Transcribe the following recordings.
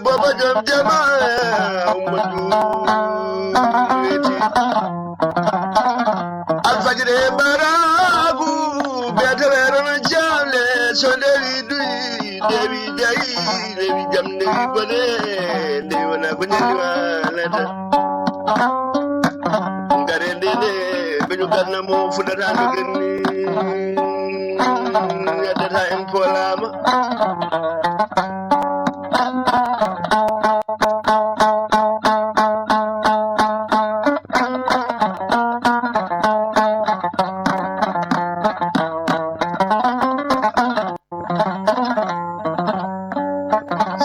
Baba jam jama Alfajre baragu betere jale so devi jam devi bone devi wana kunyani walata ngare dene beñu ganna mo fudata no genni yadata en polama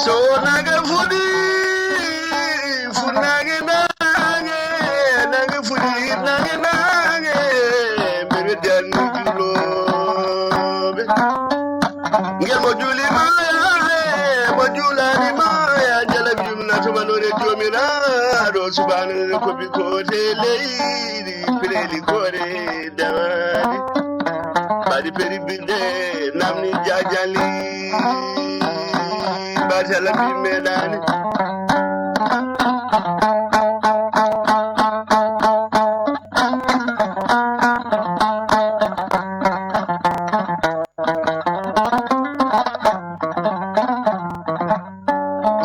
so naga fudi funage nange fudi nange mere dan julo ngel mo juli mo julani maya jala jumna to manore jomira do subhanahu ko bi ko te leidi pireli kore dawadi badi peri binde namni jajali batala bi medani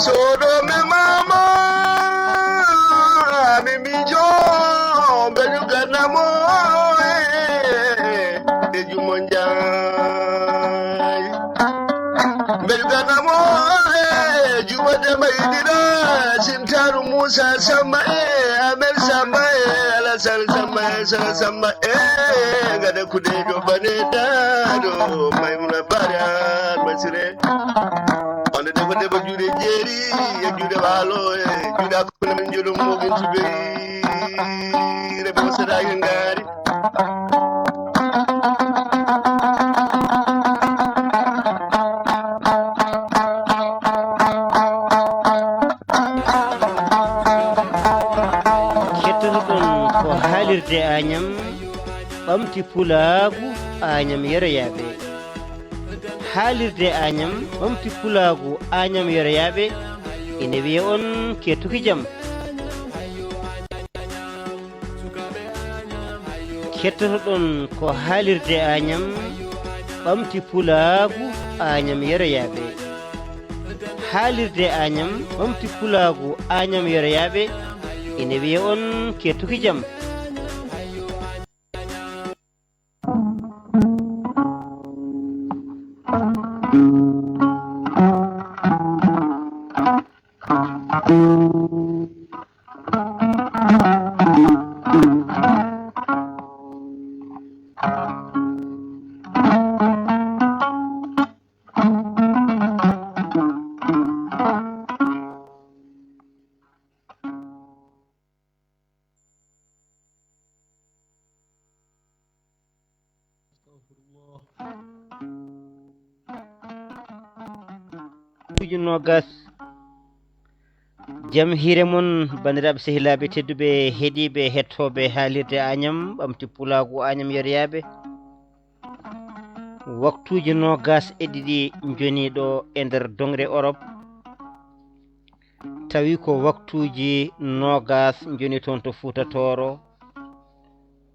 Sodo me mama mi jo beñu ganna mo e jumonjay beñu ganna mo jumade maydira sintaru musa sama amel sama alasal sama gada kude do bane dado maymuna bara basire on de ba jude jeri e jude walo e juda ko men jolum mo gin tube rebe sada ngari ko halirde Agnam ɓamti pulagu Agnam yeroyaɓe haalirde Agnam ɓamti pulagu Agnam yeroyaɓe ine wiya on kettuki jaam kettotoɗon ko haalirde Agnam ɓamti pulagu Agnam yeroyaɓe haalirde Agnam ɓamti pulagu Agnam yeroyaɓe ine wiya on kettuki jaam nogas jam hire mon bandiraɓe sehilaɓe tedduɓe heeɗiɓe hettoɓe haalirde Agnam ɓamti pulagu Agnam yeroyaɓe waktuji nogas e ɗiɗi joniɗo e nder dongre Europe tawi ko waktuji nogas joni toon to Fouta Toro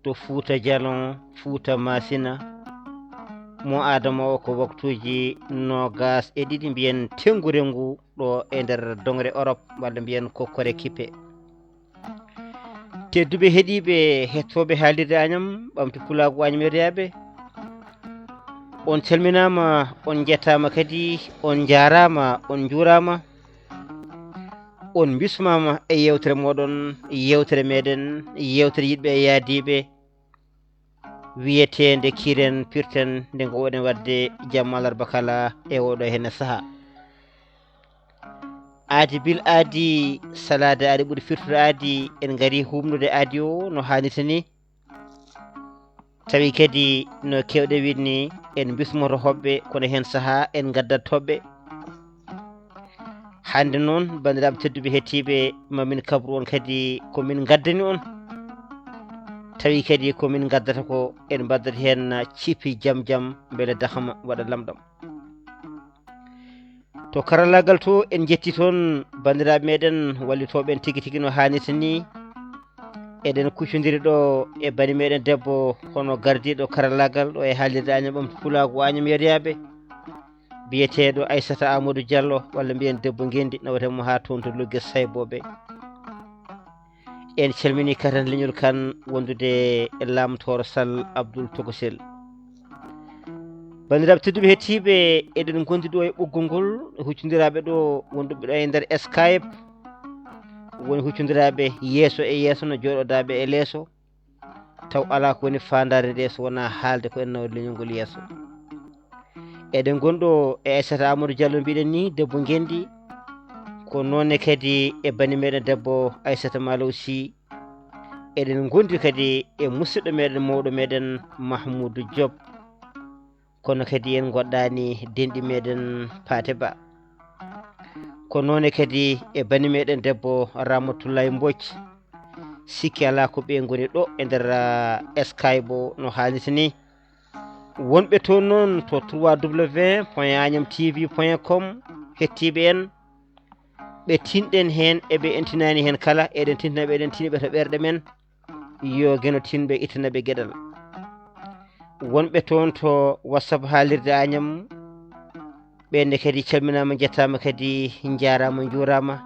to Fouta Djalon Fouta Masina mo adama o ko waktuji nogas e ɗiɗi mbiyen tengure ngu ɗo e nder dongre Europe walla mbiyen kokkore kippe tedduɓe heeɗiɓe hettoɓe haalirde Agnam ɓamti pulagu Agnam yeroyaɓe on calminama on jettama kadi on jarama on jurama on bismama e yewtere moɗon yewtere meɗen yewtere yiɗɓe e yaadiɓe wiyetende kiren pirten nde gowɗen wadde jamma alarba kala e oɗo henne saaha aadi bil aadi salade aadi ɓuuri firtude aadi en gari humnude aadi o no hannirta ni tawi kadi no kewɗe widni en bismoto hoɓɓe kono hen saaha en gaddat hoɓɓe hande noon bandiraɓe tedduɓe hettiɓe mamin kabru on kadi komin gaddani on tawi kadi komin gaddata ko en baddata hen cipi jam jam beele dahama waɗa lamɗam. To karallagal to en jetti toon bandiraɓe meɗen wallitoɓe en tigui tigui no hannirta ni. Eɗen kuccodiri ɗo e bani meɗen debbo hono gardiɗo karallagal ɗo e haalirde Agname Ɓamtu Pulago Agname Yeriyaɓe biyeteɗo Aissata Amadou Diallo walla mbiyen debbo Guendi nawetemo ha toon to Luggues Sayboɓe. En calmini katan leñol kan wondude e lamtoro Sall Abdoul Togosel. bandiraɓe tedduɓe hettiɓe eɗen gondi ɗo e ɓoggol ngol huccodiraɓe ɗo wonduɓe ɗo e nder Skype woni huccodiraɓe yeeso e yeeso no joɗoɗaɓe e leeso taw ala ko woni fandare nde so wona haalde ko en nawde leñol ngol yeeso. Eɗen gonɗo e Aissata Amadou Diallo mbiɗen ni debbo Guendi ko nonne kadi e bani meɗen debbo Aissata Malaw Sy. Eɗen gondi kadi e musidɗo meɗen mawɗo meɗen Mahmoudou Diop kono kadi en goɗɗani denɗi meɗen Paté Ba. Ko noone kadi e bani meɗen debbo Ramatoulaye Mbodj sikki ala ko ɓe goni ɗo e nder Skype o no hannirta ni. Wonɓe toon noon to www.agnamtv.com hettiɓe en ɓe tinɗen hen eɓe entinani hen kala eɗen tintinaɓe eɗen tiniɓe to ɓerɗe men yo gueno tinɓe ittanaɓe gueɗal. Wonɓe toon to WhatsApp haalirde Agname ɓenne kadi calminama jettama kadi jarama jurama.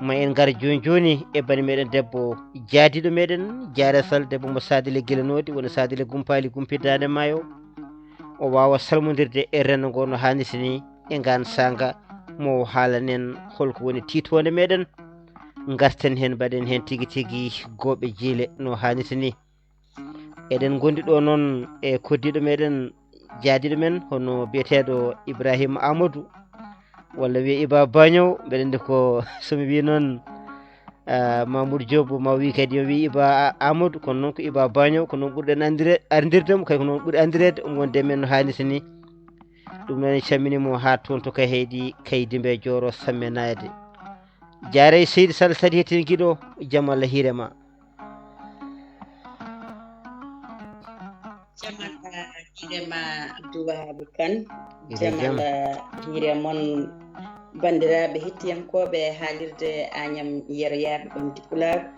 Ma en gar joni joni e bani meɗen debbo jaadiɗo meɗen Diaré Sall debbo mo Sadile Guilanodi woni Sadile Gumpali Gumpi Dande Maayo. O wawa salmodirde e rendo ngo no hannirta ni e ngan sanga mo haalanen holko woni titode meɗen garten hen mbaɗen hen tigui tigui gooɓe jiile no hannirta ni. Eɗen gondi ɗo noon e koddiɗo meɗen jaadiɗo men hono biyeteɗo Ibrahima Amadou walla wiye Iba Bagnow mbeɗa andi ko somi wi noon Mamoudou Diop ma wi kadi o wi Iba Amadou kono noon ko Iba Bagnow ko noon ɓurɗen andirdemo kay ko noon ɓuuri andirede wonde men no hannirta ni. ɗum noon en camminimo ha toon to kay heydi Kaydimbe Dioro Samme Nayde. Diaré Seydi Sall sadi hettin guiɗo jaam Allah hiirema. jamala hiirema Abdou Wahab Kane jamala hiire moon bandiraɓe hettiyankoɓe haalirde Agname Yeriyaɓe Ɓamtu Pulago.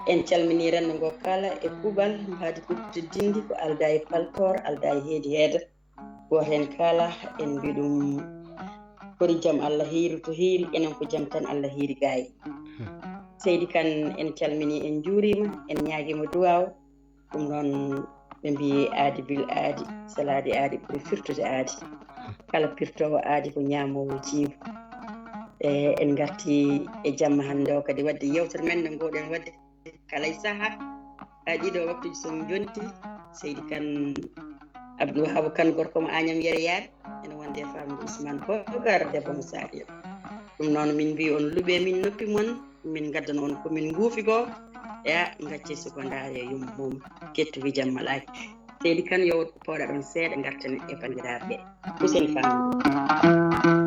En calmini rendo ngo kala e kuuɓal haadi ɓurtude dindi ko alda e paltor alda e heedi heeda goto hen kala en mbi ɗum kori jaam Allah hiiri to hiiri enen ko jaam tan Allah hiiri gayi. Seydi Kane en calmini en juurima en ñaaguima duwaw ɗum noon ɓe mbi aadi bil aadi salade aadi ɓuri firtude aadi kala pirtowo aadi ko ñamowo jiibo. En garti e jamma hannde o kadi wadde yewtere men nde gowɗen wadde kala e saaha ha ɗiɗo waktuji somi jonti. Seydi Kane Abdou Wahab Kane gorko mo Agname Yeriyaɓe ene wonde famde Ousmane Bocar debbo mo Sadio. ɗum noon min mbi on luuɓe min noppi moon min gaddana on komin nguufi ko ya gacce siko ndaare yum mum kettuki jammalaki. Seydi Kane yo pooɗa ɗon seeɗa garten e bandiraɓe Hussein Famde.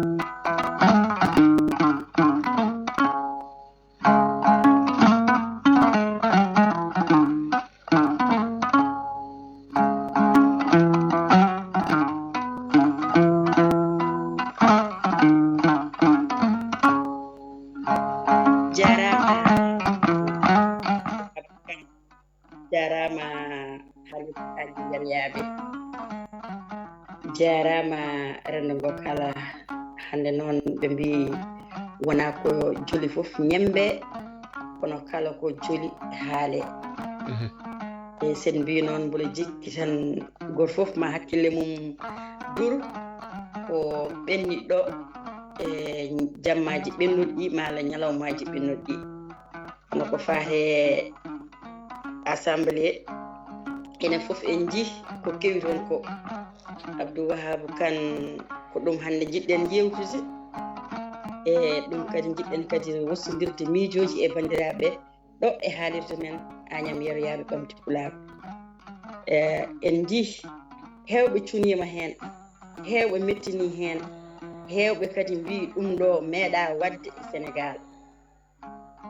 jarama rendo ngo kala hande noon ɓe mbi wona ko joli foof ñembe kono kala ko joli haale. E sen mbi noon mbola jikki tan goto foof ma hakkille mum dur ko ɓenni ɗo e jammaji ɓennuɗi ɗi mala ñalawmaji ɓennuɗi ɗi kono ko faate assemblée enen foof en jii ko kewi toon ko. Abdou Wahab Kane ko ɗum hannde jiɗɗen yewtude e ɗum kadi jiɗɗen kadi wossodirde miijoji e bandiraɓe ɗo e haalirde men Agname Yeriyaɓe Ɓamtu Pulago. En jii hewɓe cunima hen hewɓe mettini hen hewɓe kadi mbi ɗum ɗo meeɗa wadde e Sénégal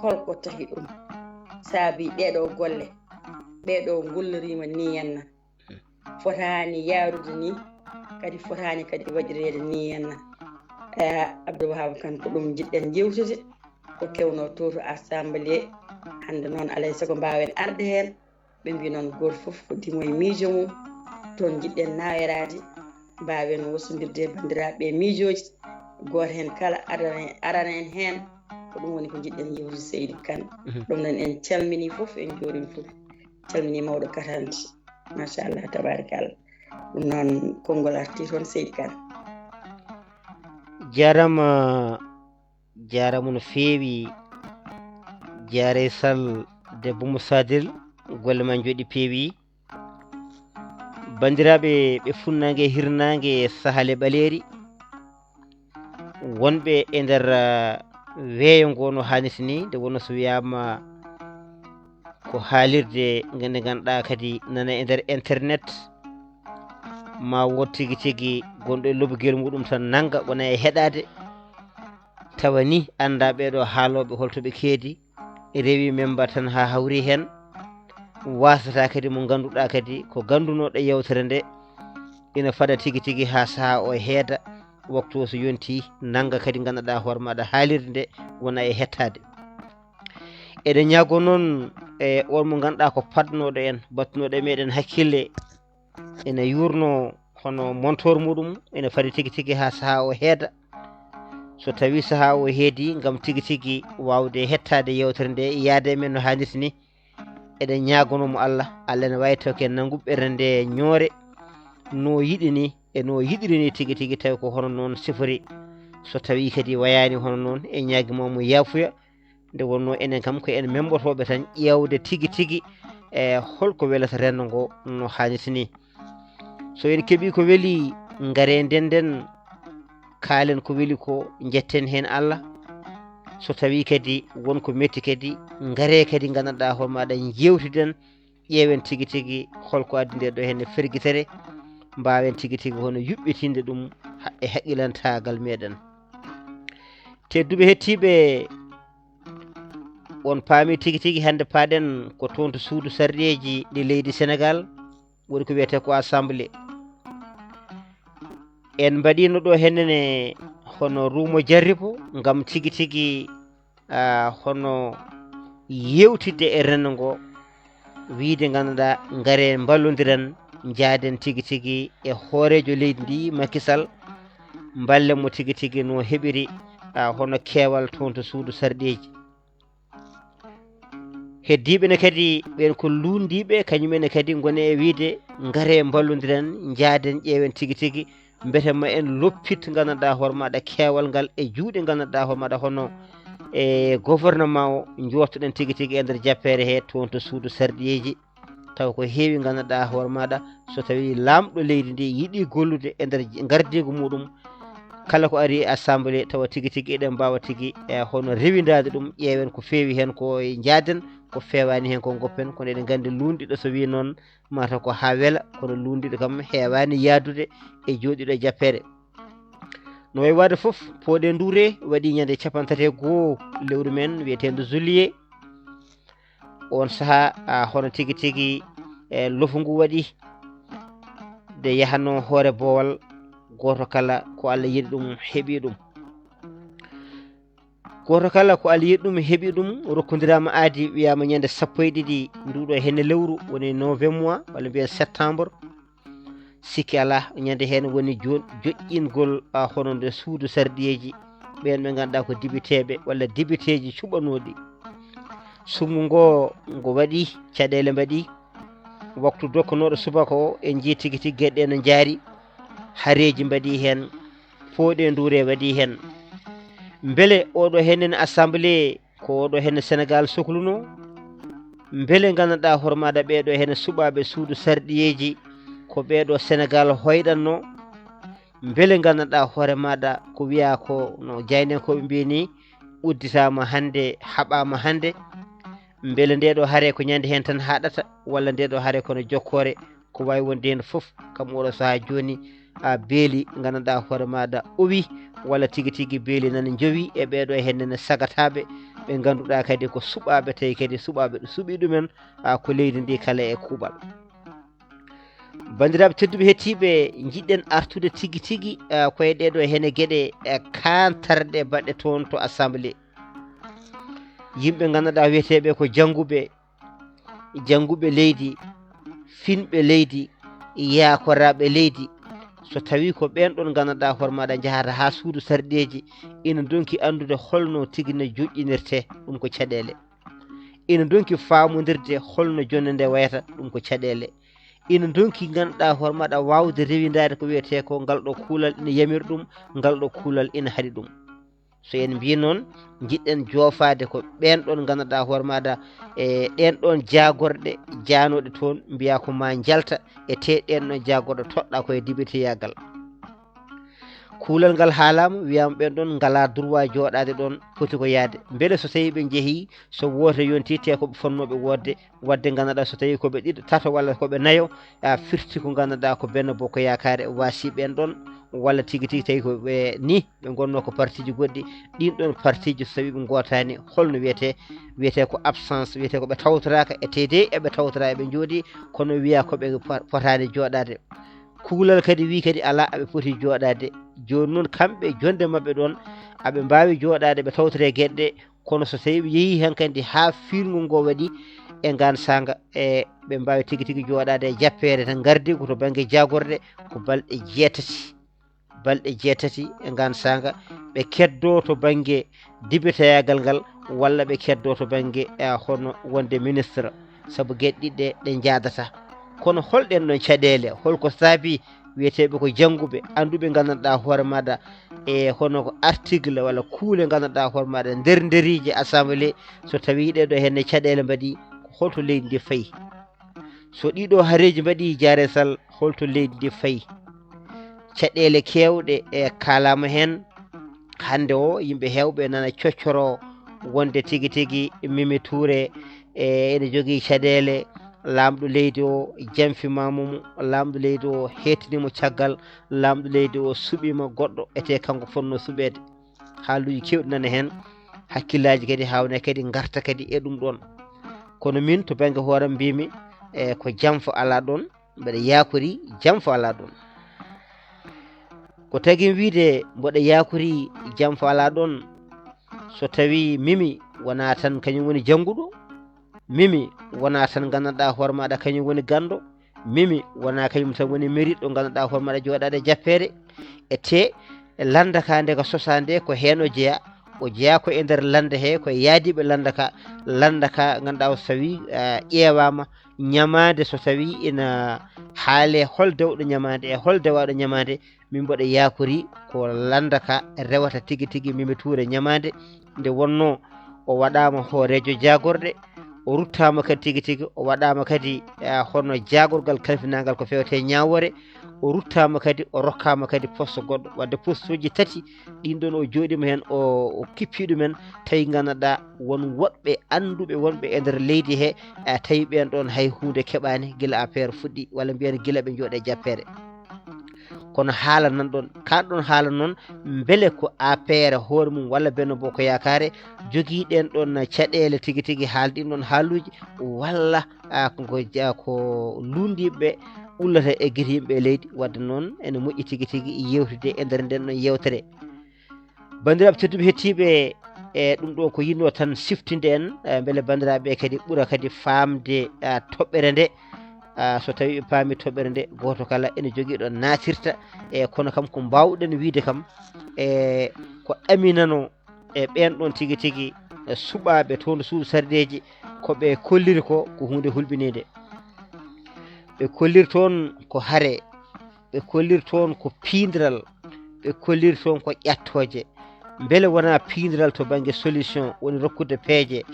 holko tahi ɗum saabi ɗeɗo golle ɓeɗo gollirima ni henna fotani yarude ni kadi fotani kadi waɗirede ni henna Abdoul Wahab Kane ko ɗum jiɗɗen jewtude ko kewno to assemblée hande noon alay saago mbawen arde hen ɓe mbi noon goto foof ko dimo e miijo mum toon jiɗɗen nawirade mbawen wosodirde bandiraɓe miijoji goto hen kala arana en hen ko ɗum woni ko jiɗɗen jewtude Seydou Kane ɗum noon en calmini foof en jorimi foof calmini mawɗo katante machallah tabarakallah ɗum noon konngol arti toon Seydou Kane jarama no feewi jaare sall debbo Musadil golle ma jooɗi peewi bandiraɓe ɓe funnague hirnague sahale ɓaleri wonɓe e nder weeyo ngo no hanniti ni nde wonno so wiyama ko haalirde nde ganduɗa kadi nana e nder internet ma wod tigui tigui gonɗo e lobbiguel muɗum tan nanga wona e heɗade tawa ni anda ɓeɗo haaloɓe holtoɓe keedi rewi memba tan ha hawri hen wasata kadi mo ganduɗa kadi ko gandunoɗo yewtere nde ina faɗa tigui tigui ha saaha o heeda waktu o so yonti nanga kadi ganduɗa hoore maɗa haalirde nde wona e hettade eɗen ñaago noon e on mo ganduɗa ko padnoɗo en battunoɗo e meɗen hakkille ene yurno hono montor muɗum ene faadi tigui tigui ha saaha o heeda so tawi saaha o heedi gam tigui tigui wawde hettade yewtere nde yaade men no hannirta ni eɗen ñagonomo Allah ene wawi taw ke nanggu ɓerde nde ñoore no yiɗi ni e no yiɗiri ni tigui tigui tawi ko hono noon sifori so tawi kadi wayani hono noon e ñaguimomo yaafuya nde wonno enen kam ko en membotoɓe tan ƴewde tigui tigui e holko welata rendo ngo no hannirta ni so en keeɓi ko weeli gaare ndenden kaalen ko weeli ko jetten hen Allah so tawi kadi wonko metti kadi gaare kadi gandanɗa hoore maɗa jewtiden ƴeewen tigui tigui holko addi nde ɗo henne ferguitere mbawen tigui tigui hono yuɓɓitinde ɗum e haqqilantagal meɗen tedduɓe hettiɓe on paami tigui tigui hande paaɗen ko toon to suudu sarɗeji ɗi leydi Sénégal woni ko wiyete ko assemblée en mbaɗino ɗo hennene hono ruumo jarribo gam tigui tigui hono yewtidde e rendo ngo wiide ganduɗa gaare ballodiren jaaden tigui tigui e hoorejo leydi ndi Macky Sall ballen mo tigui tigui no heɓiri hono keewal toon to suudu sarɗeji heddiɓene kadi ɓen ko lundiɓe kañumene kadi gone e wiide gaare ballodiren jaaden ƴeewen tigui tigui beete ma en loppit gandanɗa hoore maɗa keewal ngal e juuɗe gandanɗa hoore maɗa hono e gouvernement o jottoɗen tigui tigui e nder jappere he toon to suudu sarɗiyeji taw ko heewi gandanɗa hoore maɗa so tawi lamɗo leydi ndi yiiɗi gollude e nder gardigu muɗum kala ko ari assemblée tawa tigui tigui eɗen mbawa tigui e hono rewidade ɗum ƴeewen ko feewi hen ko jaaden ko fewani hen ko goppen kono eɗen gandi lundiɗo so wi noon mataw ko ha weela kono lundiɗo kam hewani yaadude e jooɗiɗo jappere no way wade foof pooɗe Ndouré waɗi ñande 31 lewru men wiyetede juillet on saaha hono tigui tigui e lofu ngu waɗi de yahano hoore boowal goto kala ko Allah yiɗi ɗum heeɓi ɗum goto kala ko Allah yiɗi ɗum heeɓi ɗum rokkodirama aadi wiyama ñande 12 nduɗo henne lewru woni 9 mois walla mbiyen septembre sikki ala ñande hen woni joƴƴingol hono nde suudu sarɗiyeji ɓen ɓe ganduɗa ko dibiteɓe walla dibiteji cuɓanoɗi summu ngo waɗi caɗele mbaɗi waktu dokkunoɗo subaka o en jii tigui tigui gueɗe no jaari haareji mbaɗi hen pooɗe Ndouré waɗi hen beele oɗo hennene assemblée ko oɗo henne Sénégal sohluno beele gandanɗa hoore maɗa ɓeɗo henne suɓaɓe suudu sarɗiyeji ko ɓeɗo Sénégal hoyɗanno beele gandanɗa hoore maɗa ko wiya ko no jaynenkoɓe mbini udditama hande haɓama hande beele ndeɗo haare ko ñande hen tan haɗata walla ndeɗo haare kono jokkore ko wawi wonde hen foof kam oɗo saaha joni beeli gandanɗa hoore maɗa owi walla tigui tigui beeli nana jowi e ɓeɗo hennene sagataɓe ɓe ganduɗa kadi ko suɓaɓe tawi kadi suɓaɓe ɗo suuɓi ɗumen ko leydi ndi kala e kuuɓal. bandiraɓe tedduɓe hettiɓe, jiɗɗen artude tigui tigui koye ɗeɗo hene gueɗe kantarɗe baɗɗe toon to assemblée. yimɓe ganduɗa wiyeteɓe ko jangguɓe leydi, finɓe leydi, yakoraɓe leydi, so tawi ko ɓen ɗon ganduɗa hoore maɗa jahata ha suudu sarɗeji, ina donki andude holno tigui ne joƴƴinirte, ɗum ko caɗele. ina donki famodirde holno jonde nde wayata, ɗum ko caɗele. ina donki ganduɗa hoore maɗa wawde rewidade ko wiyete ko ngal ɗo kuulal ina yamir ɗum, ngal ɗo kuulal ina haaɗi ɗum. so en mbi noon jiɗɗen joofade ko ɓen ɗon ganduɗa hoore maɗa e ɗen ɗon jagorɗe janoɗe toon mbiya ko ma jalta e te ɗen ɗon jagorɗe toɗɗa koye dibiteyagal. kuulal ngal haalama wiyama ɓen ɗon ngala droit joɗade ɗon, foti ko yaade. beele so tawi ɓe jeehi, so woto yonti te koɓe fonnoɓe wadde ganduɗa so tawi koɓe ɗiɗo tato walla koɓe nayo firti ko ganduɗa ko Benno Bokk Yakare wasi ɓen ɗon, walla tigui tigui tawi koɓe ni ɓe gonno ko partiji goɗɗi. ɗin ɗon partiji so tawi ɓe gotani holno wiyete ko absence, wiyete koɓe tawtoraka e tede eɓe tawtora eɓe jooɗi kono wiya koɓe fotani joɗade. kuulal kadi wi kadi ala aɓe foti joɗade. joni noon kamɓe jonde mabɓe ɗon aɓe mbawi joɗade ɓe tawtore gueɗɗe, kono so tawi ɓe yeehi hen kandi ha firngu ngo waɗi e ngan sanga e ɓe mbawi tigui tigui joɗade e jappere tan gardi ko to banggue jagorde ko balɗe jeetati e ngan sanga ɓe keddo to banggue dibiteyagal ngal, walla ɓe keddo to banggue hono wonde ministre, saabu gueɗe ɗiɗɗe ɗe jadata. kono holɗen ɗon caɗele, holko saabi wiyeteɓe ko jangguɓe anduɓe gandanɗa hoore maɗa e hono ko article walla kuule gandanɗa hoore maɗa nder nderiji assemblée, so tawi ɗeɗo henne caɗele mbaɗi holto leydi ndi fayi. so ɗiɗo haareji mbaɗi jaare sall holto leydi ndi fayi. caɗele kewɗe e kalama hen hande o, yimɓe hewɓe nana coccoro wonde tigui tigui Mimi Touré ene jogui caɗele, lamɗo leydi o janfimamamo, lamɗo leydi o hettinimo caggal, lamɗo leydi o suuɓima goɗɗo ete kanko fonno suuɓede. haaluji kewɗi nana hen, hakkillaji kadi hawne kadi garta kadi e ɗum ɗon. kono min to banggue hooram mbimi ko janfo ala ɗon, mbeɗa yakori janfo ala ɗon. ko tagui wiide mboɗo yakori janfo ala ɗon, so tawi Mimi wona tan kañum woni jangguɗo, Mimi wona tan gandanɗa hoore maɗa kañum woni gando, Mimi wona kañum tan woni mérite ɗo gandanɗa hoore maɗa joɗade jappere e te landaka nde ka sosa nde ko hen o jeeya ko e nder landa he ko yaadiɓe landaka ganduɗa so tawi ƴewama ñamade, so tawi ina haale hol dewɗo ñamade e hol dewaɗo ñamade, min mboɗo yakori ko landaka rewata tigui tigui Mimi Touré ñamade, nde wonno o waɗama hoorejo jagorɗe, o ruttama kadi tigui tigui o waɗama kadi hono jagorgal kalfinagal ko fewte ñawore, o ruttama kadi o rokkama kadi poste goɗɗo, wadde poste uji tati ɗin ɗon o joɗima hen o kippi ɗumen, tawi ganduɗa won woɓɓe anduɓe wonɓe e nder leydi he tawi ɓen ɗon hay hunde keɓani guila APR fuɗɗi, walla mbiyen guila ɓe jooɗe jappere. kono haala nan ɗon, kanɗon haala noon beele ko APR hoore mum walla Benno Bokk Yakare jogui ɗen ɗon caɗele tigui tigui haalɗin ɗon haaluji, walla ko lundiɓe ullata e guite yimɓe leydi. wadde noon ene moƴƴi tigui tigui yewtude e nder nden ɗon yewtere. bandiraɓe tedduɓe hettiɓe, e ɗum ɗo ko yinno tan siftinde en beele bandiraɓe kadi ɓuura kadi famde toɓɓere nde. so tawi ɓe paami toɓɓere nde, goto kala ene jogui ɗo natirta e kono kam ko mbawɗen wiide kam ko ɗaminano e ɓen ɗon tigui tigui suɓaɓe toon suudu sarɗeji koɓe kolliri ko hunde hulɓinide. ɓe kolliri toon ko haare, ɓe kolliri toon ko piidiral, ɓe kolliri toon ko ƴattoje. beele wona piidiral to banggue solution woni rokkude peeje,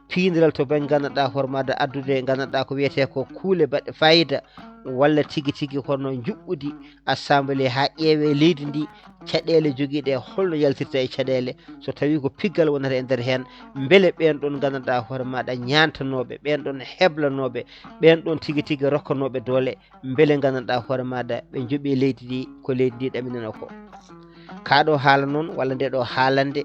piidiral to banggue gandanɗa hoore maɗa addude gandanɗa ko wiyete ko kuule baɗɗe fayida, walla tigui tigui hono juɓɓudi assemblée ha ƴeewe leydi ndi caɗele joguiɗe holno yaltirta e caɗele, so tawi ko piggal wonata e nder hen, beele ɓen ɗon gandanɗa hoore maɗa ñantanoɓe, ɓen ɗon heblanoɓe, ɓen ɗon tigui tigui rokkanoɓe doole, beele gandanɗa hoore maɗa ɓe jooɓi leydi ndi ko leydi ndi ɗaminano ko. kaɗo haala noon walla nde ɗo haalande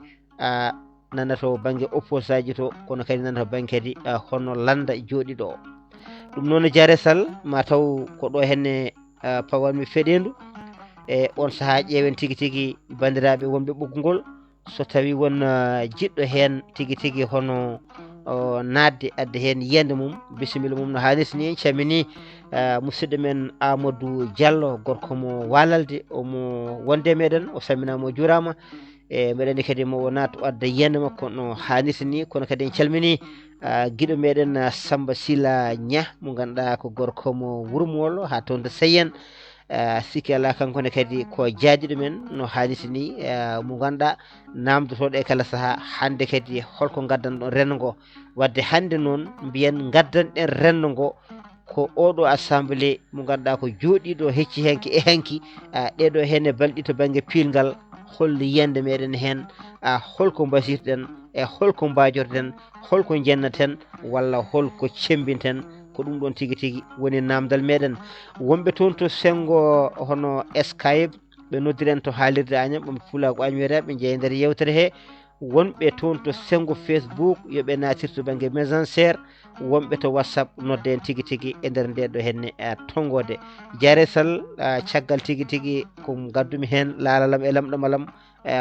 nana to banggue oppose aji to kono kadi nana to banggue kadi hono landa jooɗiɗo o ɗum noon Diaré Sall ma taw ko ɗo henne pawanmi feɗendu e on saaha ƴeewen tigui tigui bandiraɓe wonɓe ɓoggol so tawi won jiɗɗo hen tigui tigui hono nadde adde hen yiyande mum bisimilla mum no haalis ni camini musidɗo men Amadou Diallo gorko mo Walalde omo wonde meɗen o salminama o juurama e meɗen kadi mo wonat o adda yiyande makko no haalis ni kono kadi en calmini guiɗo meɗen Samba Sila Nya mo ganduɗa ko gorko mo Wurmolo ha toon de Sayen sikki ala kankone kadi ko jaadiɗo men no haalis ni mo ganduɗa namdotoɗo e kala saaha hande kadi holko gaddanɗon rendo ngo wadde hande noon mbiyen gaddanɗen rendo ngo ko oɗo assemblée mo ganduɗa ko jooɗiɗo hecci henki e henki ɗeɗo hen e balɗi to banggue pilgal holli yiyande meɗen hen holko basirɗen e holko mbajorɗen holko jennaten walla holko cembinten ko ɗum ɗon tigui tigui woni namdal meɗen wonɓe toon to sengo hono Skype ɓe noddiren to haalirde Agname ɓe Pulaar ko Agname wiyete ɓe jeeya nder yewtere he wonɓe toon to sengo Facebook yoɓe natir to banggue Messenger wonɓe to WhatsApp nodde en tigui tigui e nder nde ɗo henne tongode Diaré Sall caggal tigui tigui ko gaddumi hen laalalam e lamɗamalam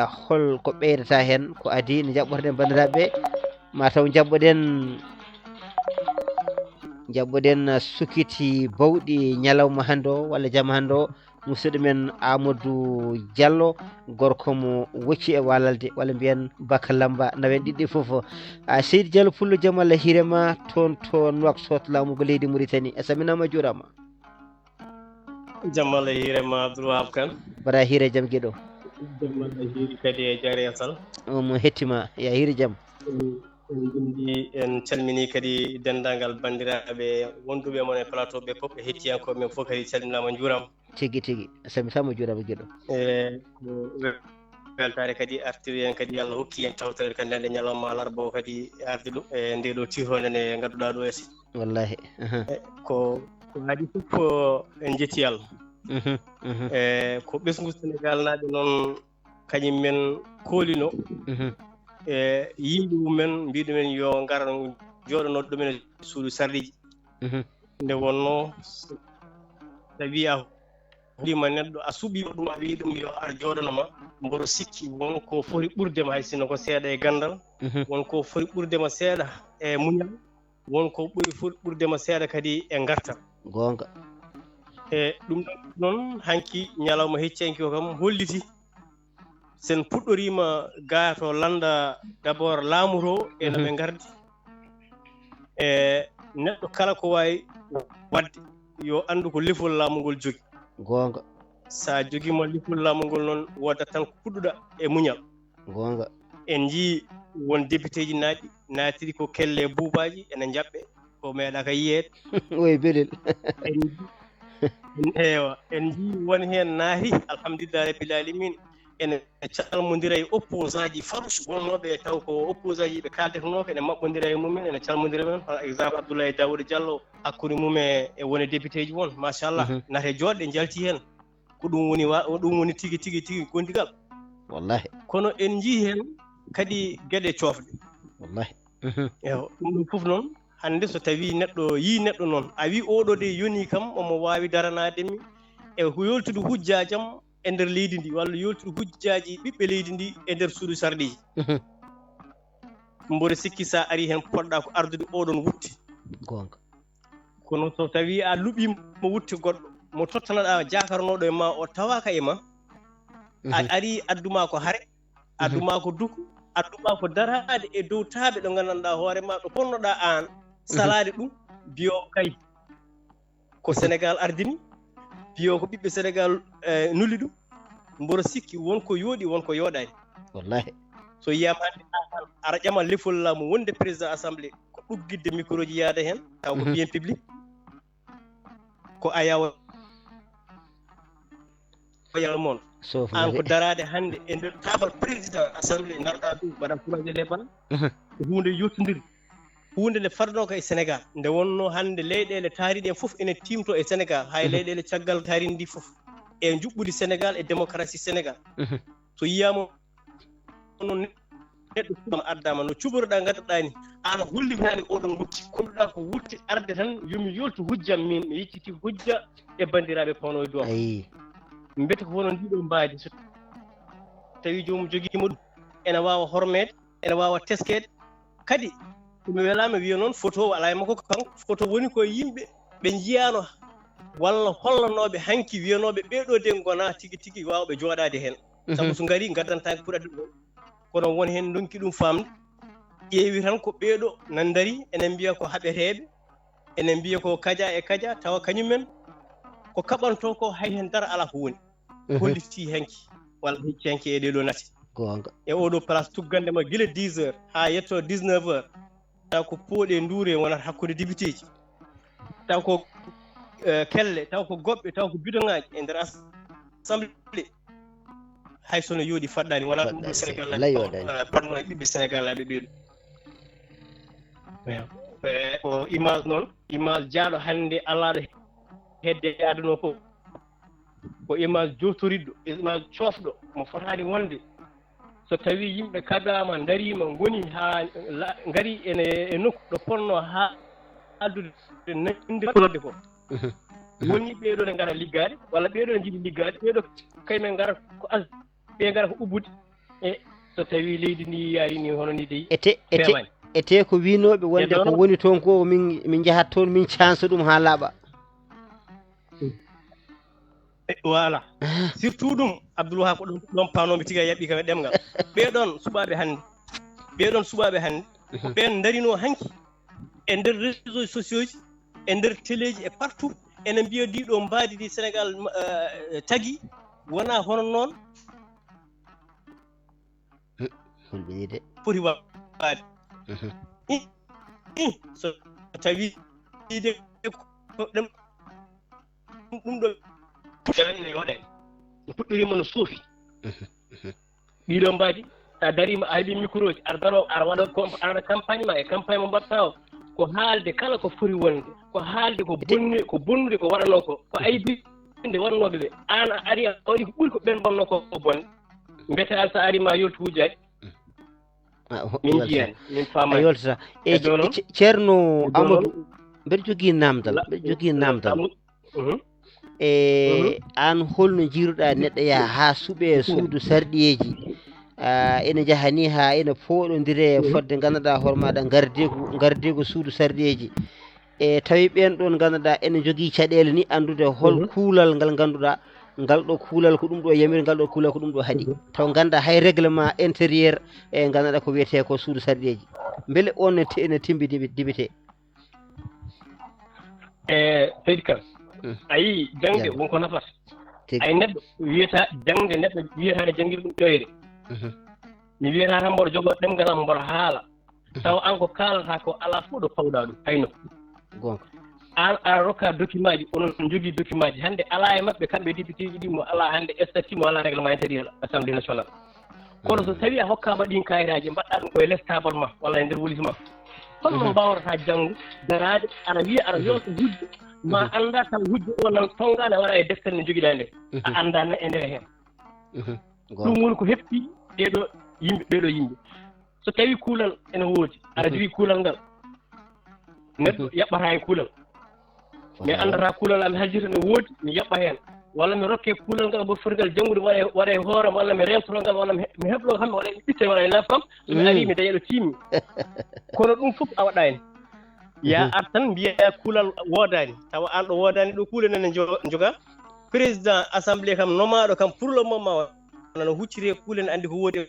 hol ko ɓeydata hen ko adi no jaɓɓotoɗen bandiraɓe mataw jaɓɓoɗen sukiti bawɗi ñalawma hande o walla jamma hande o musidɗo men Amadou Diallo gorko mo wocci e Walalde walla mbiyen Baka Lamba nawen ɗiɗɗi foof Seydi Diallo Pullo jaam Allah hiirema toon to Nouakchott laamugo leydi Mauritanie a salminama juurama jaam Allah hiirema Abdoulwahab Kane mbaɗa hiire jaam gueɗo jaam Allah hiiri kadi e Diaré Sall omo hettima ya hiiri jaam en bindi en calmini kadi dendagal bandiraɓe wonduɓe mon e plateau ɓe fof e hettiyankoɓe men fof kadi calminama juurama tigui tigui a salmitama juurama gueɗo ko weltare kadi artiri en kadi Allah hokki en tawtere kadi nde ñalawma alarba o kadi arde ɗo e nde ɗo tirode nde gadduɗa ɗo esi wallahi ko haadi fof en jetti Allah e ko ɓesgu Sénégal naaɓe noon kañum men koolino e yimɓe mumen mbiɗo men yo gar jooɗonoɗo ɗumen e suudu sarɗiji nde wonno tawi a hulima neɗɗo a suuɓima ɗum a wi ɗum yo ar jooɗonoma mboɗo sikki wonko foti ɓurdema hay sinno ko seeɗa e gandal wonko foti ɓurdema seeɗa e muñal wonko foti ɓurdema seeɗa kadi e gartal gonga e ɗum noon hanki ñalawma heccenki o kam holliti sen puɗɗorima gaa to landa d' abord laamu to eno ɓe gardi e neɗɗo kala ko wawi wadde yo andu ko lefol laamu ngol jogi gonga sa joguima lefol laamu ngol noon wodat tan ko puɗɗuɗa e muñal gonga en jii won député ji naatiri ko kelle buubaji ene jaɓɓe ko meeɗa ka yiyeede oye beɗel ewa en jii won hen naati alhamdulillah rabbil alamin ene calmodira e opposant ji farouche wonnoɓe taw ko opposant ji ɓe kaldetanoɓe ene maɓɓodira e mumen ene calmodira men par exemple Abdoulaye Daouda Diallo hakkude mum e woni député ji won machallah nate jooɗɗe jalti hen ko ɗum woni tigui gondigal wallahi kono en jii hen kadi gueɗe coofɗe wallahi ewa ɗum ɗum foof noon hande so tawi neɗɗo yi neɗɗo noon a wi oɗo de yoni kam omo wawi daranademi e ko yoltude hujjajam e nder leydi ndi walla yoltude hujjaji ɓiɓɓe leydi ndi e nder suudu sarɗiji mboɗo sikki sa ari hen poɗɗa ko ardude oɗon wutti gonga kono so tawi a luuɓimo wutti goɗɗo mo tottanaɗa jakarnoɗo e ma o tawaka e ma a ari adduma ko haare adduma ko duku adduma ko darade e dow taaɓe ɗo gandanɗa hoorema ɗo ponnoɗa an salade ɗum biyo kay ko Sénégal ardini biyo ko ɓiɓɓe Sénégal nulli ɗum mboɗo sikki wonko yooɗi wonko yooɗani wallahi so yiyama hande aɗa ƴama lefol laamu wonde président assemblée ko ɗuggidde micro ji yaada hen taw ko bien public ko ayawa mon an ko darade hande e nder tabal président assemblée narɗa ɗum mbaɗa projet les bal ko hunde yottodirde hunde nde farɗo ko e Sénégal nde wonno hande leyɗele taariɗe en fof ene timto e Sénégal hay leyɗele caggal taaridi ndi fof e juɓɓudi Sénégal e démocratie Sénégal so yiyama noon neɗɗo ɗum addama no cuɓorɗa gaddaɗa ni an hollinani oɗon wutti kolluɗa ko wutti arde tan yomi yoltu hujjam min mi yecciti hujja e bandiraɓe pawno e dow mbete ko hono ndiɗo mbaadi so tawi jomum joguima ɗum ene wawa hormede ene wawa teskede kadi mi welama wiya noon photo ala e makko ko kanko photo woni ko yimɓe ɓe jiyano walla hollanoɓe hanki wiyanoɓe ɓeɗo de gona tigui tigui wawɓe joɗade hen saabu so gaari gaddantaki pour adde ɗum kono won hen donki ɗum famde ƴeewi tan ko ɓeeɗo nan daari enen mbiya ko haɓeteɓe enen mbiya ko kaja e kaja tawa kañumen ko kaɓanto ko hay hen dara ala ko woni holliti hanki walla hecci hanki e ɗeɗo nati e oɗo place tuggandema guila 10 heures ha yetto 19 heures taw ko pooɗe nduure wonata hakkude député ji taw ko kelle taw ko goɓɓe taw ko bidonŋaji e nder assemblée hay sono yooɗi faɗɗani wona ɗum ɗo Sénégal parno e ɓiɓɓe Sénégal aɓe ɓeeɗo o image noon image jaaɗo hannde alaɗo hedde e aduna fof ko image jotoriɗɗo image coofɗo mo fotani wonde so tawi yimɓe kaɗama darima goni ha gari e nokku ɗo ponno ha addude nandirde ko woni ɓeeɗo ne ngara liggade walla ɓeeɗo ne jiɗi liggade ɓeeɗo kaymen ngara ko ɓe ngara ko ubbude e so tawi leydi ndi yaari ni hono ni dey ete ko winoɓe wonde ko woni toon ko min jahat toon min chance ɗum ha laaɓa voilà surtout ɗum Abdoulwahab ko ɗon panoɓe tigui a yaɓɓi kam e ɗemgal ɓeɗon suɓaɓe hannde ko ɓen darino hanki e nder réseaux sociaux ji e nder téléji e partout ene mbiya ndiɗo mbaadi ɗi Sénégal tagui wona hono noon foti waade so tawi ko ɗum ɗo ene yoɗe puɗɗirima no suufi ɗiɗo mbaadi sa darima a heeɓi micro ji ara waɗa campagne ma e campagne mo mbaɗta o ko haalde kala ko foti wonde ko haalde ko bonnude ko waɗano ko aybinde waɗanoɓe ɓe an a ari a waɗi ko ɓuuri ko ɓen bonno ko bonde mbete al sa ari ma yoltu hujjaji min jiyani min faama yoltata e ceerno Amadou mbeɗa jogui namdal an holno jiiruɗa neɗɗo yaha ha suuɓe suudu sarɗiyeji ene jahani ha ene pooɗodire fodde ganduɗa hoore maɗa gardego suudu sarɗiyeji e tawi ɓen ɗon ganduɗa ene jogui caɗele ni andude hol kuulal ngal ganduɗa ngal ɗo kuulal ko ɗum ɗo yamiri ngal ɗo kuulal ko ɗum ɗo haaɗi taw ganda hay règlement intérieur e ganduɗa ko wiyete ko suudu sarɗiyeji beele on ene timbi dibite seydi Kane a yii jangde wonko nafata ay neɗɗo wiyata jangde neɗɗo wiyatade janngirɗum ƴoyre mi wiyata tan mboɗo jogoo ɗemgal am mboɗo haala taw an ko kaalata ko alaa fof ɗo pawɗa ɗum hayno gonga an a rokka document ji onon jogii document ji hannde alaa e maɓɓe kamɓe député ji ɗi mo alaa hannde statut mo alaa règlement intérieur assemblée nationale kono so tawii a hokkaama ɗin kayitaaji mbaɗɗaa ɗum koye les table ma walla e ndeer wolis ma holno mbawrata janngo daraade aɗa wiya aɗa yoosa hujjo ma annda taw hujjo o nan tongaane waɗa e deftere nde jogiɗaa nde a annda e ndeer heen ɗum woni ko heɓtii ɓeeɗo yimɓe so tawii kuulal ene woodi aɗa jogii kuulal ngal neɗɗo yaɓɓataa e kuulal mi anndataa kuulal am haljita ne woodi mi yaɓɓa heen walla mi rokke kuulal ngal mbo foti ngal janngude waɗa e hooram walla mi remtoro ngal walla mi heɓloo kamɓe waɗa e ɓitte waɗa e nafkam so mi arii mi daña ɗo tiimmi kono ɗum fof a waɗaani ya ar tan mbiya kuulal woodaani tawa an ɗo woodaani ɗo kuule nene jogaa président assemblée kam nomaaɗo kam pour le moment nano hucciree kuule ne anndi ko woodi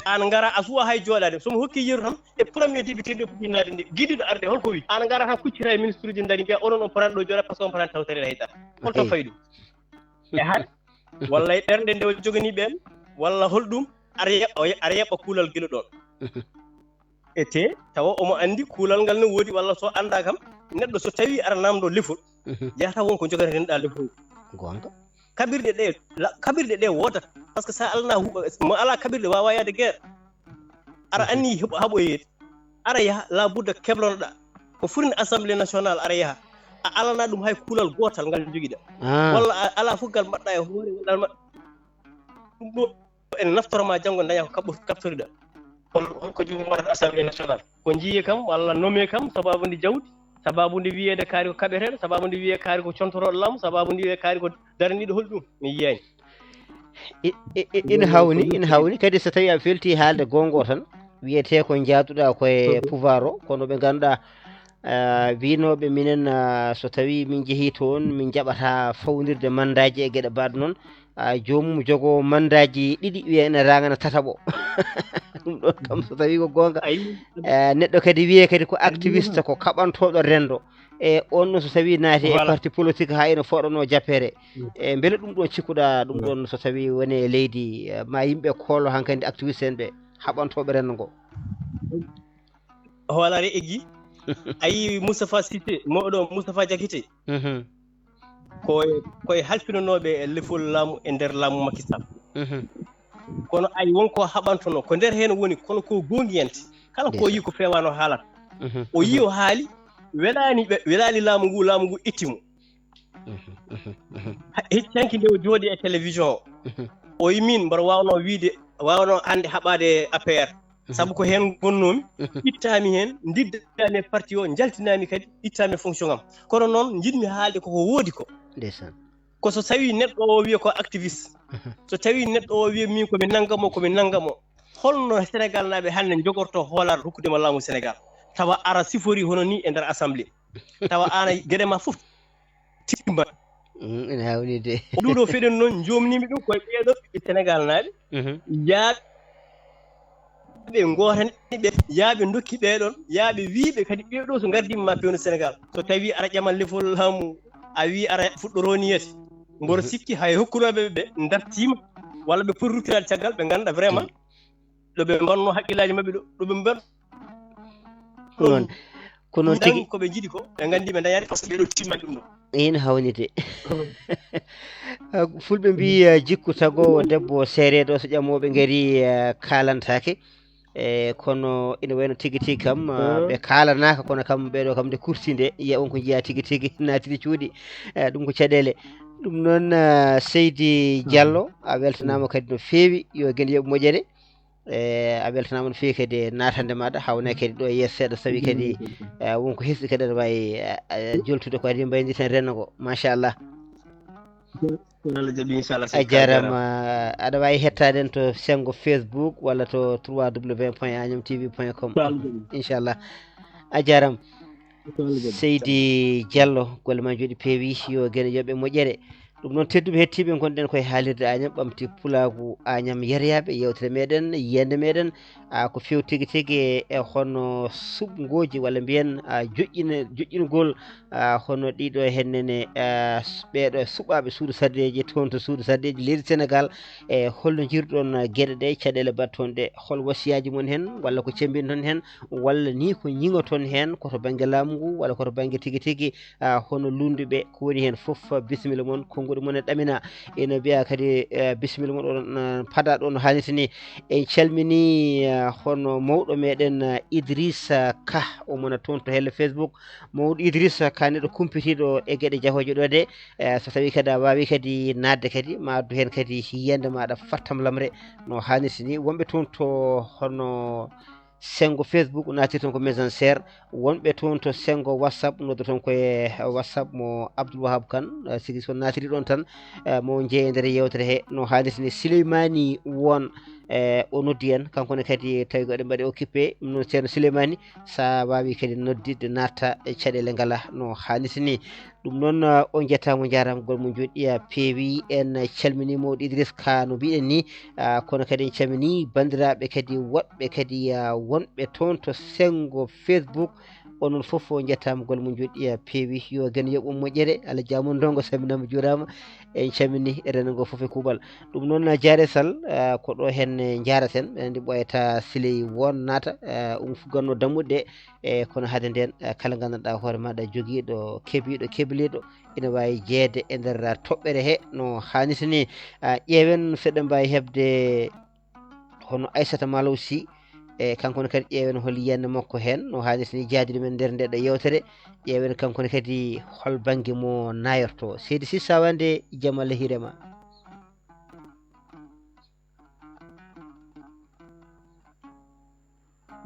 an ngara a suwa hay jooɗaade somi hokki yeru tan e premier député ɗo puɗɗinnaade nde giɗiɗo arde holko wi an ngara tan kuccira e ministre uji ndari mbiya onon on potani ɗo jooɗa par ce que on potani tawtere haytata holto fayi ɗum e har walla e ɓerɗe nde joganii ɓeen walla holɗum ara yaɓɓa kuulal gila ɗoon e te tawa omo anndi kuulal ngal ne woodi walla so annda kam neɗɗo so tawii ara naamdoo lefol jahata won ko jogateɗaa lefol gonga kaɓirɗe ɗe woodata par ce que sa alana mo alaa kaɓirɗe wawa yaade guerre ara anni haɓoyeede ara yaha labudda keblonoɗa ko furni assemblée nationale ara yaha a alana ɗum hay kuulal gootal ngal jogiɗa walla a alaa fof ngal mbaɗɗa e hoore ɗum ɗo en naftorma janngo daña ko kabtorida ko jogii waɗata assemblée nationale ko jiye kam walla nommé kam sababude jawdi sababude wiyeede kaari ko kaɓeteɗo sababude wiye kaari ko contoroɗo laamu sababude wiye kaari ko daraniɗo hol ɗum mi yiyani ina hawni kadi so tawi a felti haalde gongo tan wiyete ko jaaduɗa koye pouvoir o kono ɓe ganduɗa winoɓe minen so tawi min jeehi toon min jaɓata fawdirde mandaji e gueɗe mbaɗe noon jomum jogo mandaji ɗiɗi wiya ene ragana tataɓo ɗum ɗon kam so tawi ko gonga neɗɗo kadi wiye kadi ko activiste ko kaɓantoɗo rendo e on ɗon so tawi naati e parti politique ha ina foɗano jappere e beele ɗum ɗon cikkuɗa ɗum ɗon so tawi woni e leydi ma yimɓe kollo hankkandi activiste en ɓe haɓantoɓe rendo ngo hoolare eggi a yi Moustapha Cissé mawɗo Moustapha Diakité koye halfinonoɓe e lefol laamu e nder laamu Macky Sall kono ay wonko haɓantono ko nder heen woni kono ko gonguiyante kala ko yi ko fewano haalata o yi o haali welani laamu ngu ittimo heccanki nde o jooɗi e télévision o yi min mbaɗa wawno hande haɓade APR sabu ko heen gonnomi ittami heen diddami e parti o jaltinami kadi ittami fonction am kono noon jiɗmi haalde koko woodi ko ko so tawi neɗɗo o wiya ko activiste so tawi neɗɗo o wiya min komi nanggamo holno Sénégal naaɓe hannde jogorto hoolare hokkudema laamu Sénégal tawa ara sifori hono ni e nder assemblée tawa ana gueɗe ma fof timba ene hawni de ɗuɗo feɗen noon jomnimi ɗum koye ɓeeɗo ɓiɓɓe Sénégal naaɓe yaaɓe gootaniɓe yaaɓe dokki ɓeeɗon yaaɓe wiiɓe kadi ɓeeɗo so gardima ma pewno Sénégal so tawi ara ƴamal lefol laamu a wi ara fuɗɗoroni yete mboɗo sikki hay hokkunoɓe ɓe dartima walla ɓe poti ruttirade caggal ɓe ganduɗa vraiment ɗoɓe mbanno haqqillaji mabɓe ɗoɓe mban ɗon kono tigi koɓe jiiɗi ko ɓe gandi ɓe dañani par ce que ɓeɗo timmani ɗum ɗo ina hawni de fulɓe mbi jikku tagowo debbo seereɗo so ƴammoɓe gaari kalantake kono ina wayno tigui kam ɓe kalanaka kono kam ɓeɗo kam nde kurti nde yiya on ko jiiya tigui natiri cuuɗi ɗum ko caɗele ɗum noon Seydi Diallo a weltanama kadi no feewi yo gueɗe yooɓe moƴƴere a weltanama no feewi kadi natande maɗa hawna kadi ɗo yeeso seeɗa so tawi kadi wonko hesɗi kadi aɗa wawi joltude ko adi mbaydi tan renno ngo machallah a jarama aɗa wawi hettade en to sengo Facebook walla to www.agnamtv.com inchallah a jarama Seydi Diallo golle ma jooɗi peewi yo gueɗe yooɓe moƴƴere ɗum noon tedduɓe hettiɓe gonɗen koye haalirde Agnam ɓamti pulagu Agnam yeriyaɓe yewtere meɗen yiyande meɗen ko fewi tigui e hono suɓgoji walla mbiyen joƴƴingol hono ɗiɗo hennene ɓeɗo suɓaɓe suudu sardeji toon to suudu sardeji leydi Sénégal e holno jirɗon gueɗe ɗe caɗele batton ɗe hol wasiyaji mon hen walla ko cembinton hen walla ni ko ñigoton hen koto banggue laamu ngu walla koto banggue tigui hono lunduɓe ko woni hen foof bisimilla moon konguɗo moon e ɗamina ene mbiya kadi bisimilla moon oɗon paada ɗo no hannirta ni en calmini hono mawɗo meɗen Idrissa Ka omona toon to helle Facebook mawɗo Idrissa Ka neɗɗo kumpitiɗo e gueɗe jahoje ɗo de so tawi kadi a wawi kadi nadde kadi ma addu hen kadi yiyande maɗa fattam lamre no hannirta ni wonɓe toon to hono sengo Facebook naati toon ko Messenger wonɓe toon to sengo WhatsApp noddo toon koye WhatsApp mo Abdoul Wahab Kane sigi so natiri ɗon tan mo jeeye nder yewtere he no haalirta ni Souleymani won o noddi en kankone kadi tawi ko eɗen mbaɗi occupé ɗum noon ceerno Souleymani sa wawi kadi noddidde natta e caɗele ngala no haalirta ni ɗum noon on jettamo jarama gol mo joɗɗiya peewi en calmini mawɗo Idrissa Ka no mbiɗen ni kono kadi en calmini bandiraɓe kadi woɗɓe kadi wonɓe toon to sengo Facebook onon foof jettama gol mum joɗɗiya peewi yo gueɗe yooɓe moƴƴere Allah jamon dongo saminama juurama en calmini rendo ngo foof e kuuɓal ɗum noon Diaré Sall ko ɗo hen jaraten ɓen ndi ɓoyata Siley won naata fuganno dammuɗe e kono haade nden kala gandanɗa hoore maɗa joguiɗo keebiɗo kebliɗo ina wawi jeede e nder toɓɓere he no hannirta ni ƴeewen seɗen mbawi hebde hono Aissata Malaw Sy e kankone kadi ƴeewen hol yiyande makko hen no hannirta ni jaadi ɗumen nder ndeɗo yewtere ƴeewen kankone kadi hol banggue mo nayorto Seydi Sy sa wande jaam Allah hiirema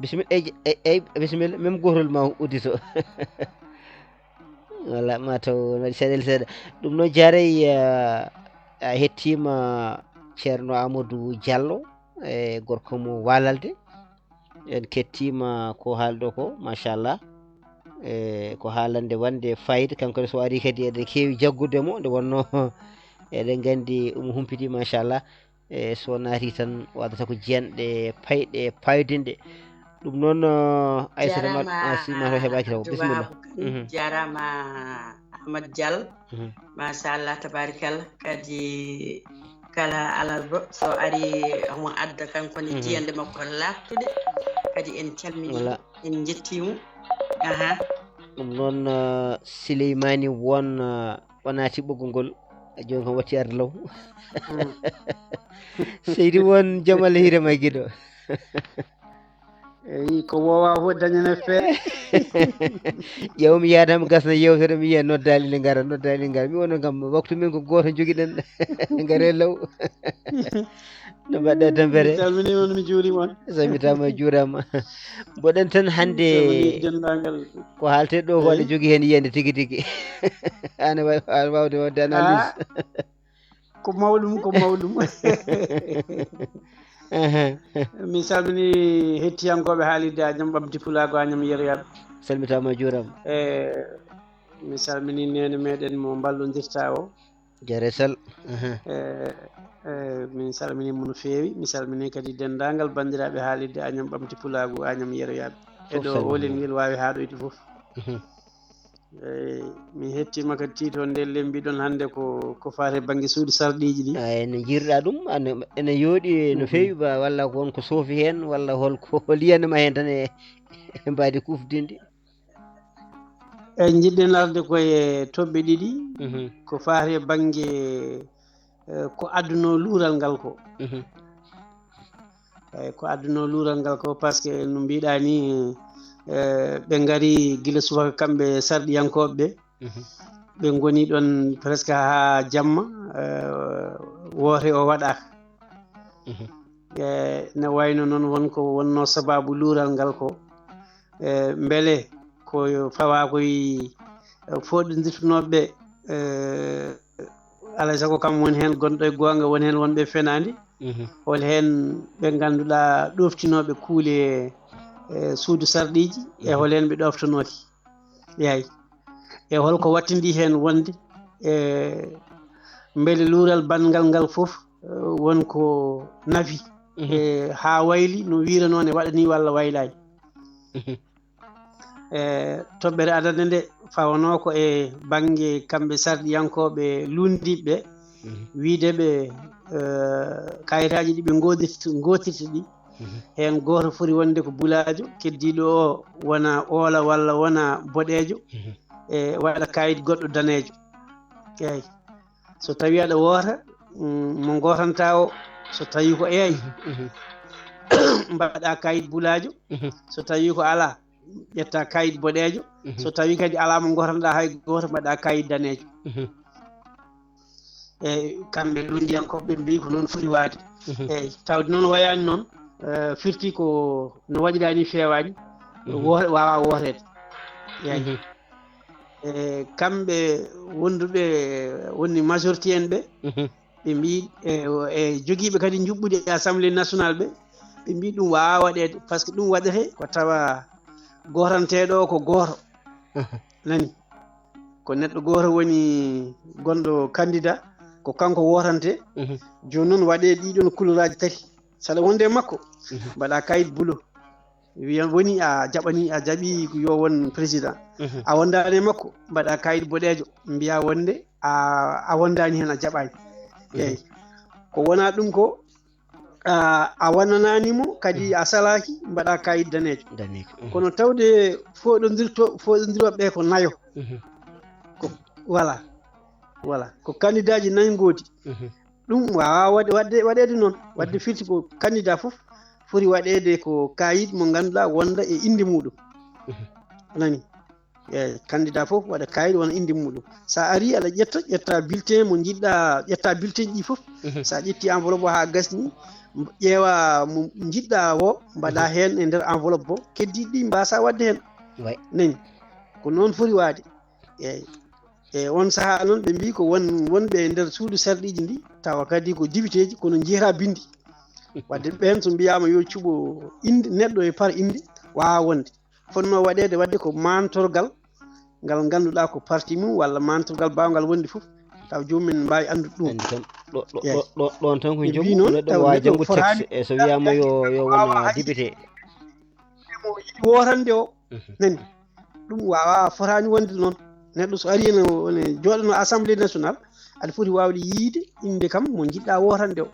bisimilla même gotol ma uddito wala mataw waɗi seeɗa seeɗa ɗum noon jaaray a hettima ceerno Amadou Diallo e gorko mo walalde en kettima ko haalɗo ko machallah ko haalande wande fayida kanko so ari kadi eɗen keewi jaggude mo nde wonno eɗen gandi omo humpiti machallah so naati tan wadata ko jiyanɗe payɗe paydinde ɗum noon Aissata sima to heɓaki taw bisimilla jarama Amadou Diallo machallah tabarikallah kadi kala alarba so ari omo adda kankone jiyande makko lattude kadi en calmini en jettimo ɗum noon Souleymani won o naati ɓoggol ngol joni kam watti arde law seydi won joom Allah hiirema guiɗo eyi ko wowa fof dañane feere ƴewmi yadama gasna yewtere mi yiya noddali nde gara mi wono kam waktu men ko goto joguiɗen gaare law no mbaɗɗa tampere salminima mi juurima on samitama juurama mboɗen tan hande ko haalte ɗo ko aɗa jogui hen yiyande tigui tigui an wawde wadde analyse ko mawɗum mi salmini hettiyankoɓe haalirde Agname ɓamti Pulago Agname Yeroyaɓe salmitama juurama mi salmini nene meɗen mo ballodirta o jare sall min salminimo no feewi mi salmini kadi dendagal bandiraɓe haalirde Agname ɓamti Pulago Agname Yeroyaɓe eɗo olel ngel wawi haɗoyde foof mi hettima kadi tiito nde lembiɗon hannde ko fate banggue suudu sarɗiji ɗi ene jirɗa ɗum ene yooɗi no feewi ba walla ko wonko soofi hen walla holko liyanima hen tan e mbadi kufdinde eyyi jiɗɗen arde koye toɓɓe ɗiɗi ko fate banggue ko adduno luural ngal ko eyyi ko adduno luural ngal ko par ce que no mbiɗa ni ɓe ngari guila subaka kamɓe sarɗiyankoɓe ɓe ɓe goni ɗon presque ha jamma woote o waɗaka ne wayno noon wonno sababu luural ngal ko beele ko fawa koye foɗodirtunoɓeɓe alay saago kam woni hen gonɗo e gonga woni hen wonɓe fenade hol hen ɓe ganduɗa ɗoftinoɓe kuule suudu sarɗiji e hol hen ɓe ɗoftanoti yayi e holko wattidi hen wonde beele luural bangal ngal foof wonko nafi ha wayli no wiranone waɗani walla waylani toɓɓere adande nde fawano ko e banggue kamɓe sarɗiyankoɓe lundiɓe wiideɓe kayitaji ɗi ɓe gotirta ɗi hen goto foti wonde ko Bulajo keddiɗo o wona oola walla wona boɗejo e waɗa kayit goɗɗo danejo eyyi so tawi aɗa woota mo gotanta o so tawi ko eey mbaɗa kayit Bulajo so tawi ko ala ƴetta kayit boɗejo so tawi kadi ala mo gotanɗa hay goto mbaɗa kayit danejo eyyi kamɓe lundiyankoɓe ɓe mbi ko noon foti waade eyyi tawde noon wayani noon firti ko no waɗirani fewani wawa wootede yeyi kamɓe wonduɓe woni majorité en ɓe ɓe mbi e joguiɓe kadi juɓɓude assemblée nationale ɓe mbi ɗum wawa waɗede par ce que ɗum waɗete ko tawa gotanteɗo o ko goto nani ko neɗɗo goto woni gonɗo candidat ko kanko wotante joni noon waɗe ɗiɗon couleur aji tati saɗa wonde makko mbaɗa kayit bulo wiya woni a jaɓi yo won président a wondani makko mbaɗa kayit boɗejo mbiya wonde a wondani hen a jaɓani eyyi ko wona ɗum ko a wannananimo kadi a salaki mbaɗa kayit danejo kono tawde foɗodiroɓe ko nayo ko voilà ko candidat ji nayi goodi ɗum wawa waɗede noon wadde firti ko candidat foof foti waɗede ko kayit mo ganduɗa wonda e inde muɗum nani eyyi candidat fof waɗa kayit wona inde muɗum sa ari aɗa ƴetta bulletin mo jiɗɗa ƴetta bulletin ji fof sa ƴetti enveloppe o ha gasni ƴeewa mo jiɗɗa o mbaɗa hen e nder enveloppe o keddiɗi ɗi mbasa wadde hen nani ko noon foti waade eyyi on saaha noon ɓe mbi ko wonɓe e nder suudu sarɗiji ndi tawa kadi ko député ji kono jeera bindi wadde ɓen so mbiyama yo cuɓo inde neɗɗo e par inde wawa wonde fonno wadde ko mantorgal ngal ganduɗa ko parti mum walla mantorgal bawgal wonde fof taw jomumen mbawi andude ɗum ɗon tan ko jommu neɗɗo wawi janggo texte e so wiyama yo wona député mo yiɗi wotande o nani ɗum wawa fotani wonde noon neɗɗo so ari ene jooɗano assemblée nationale aɗa foti wawde yiide inde kam mo jiɗɗa wotande o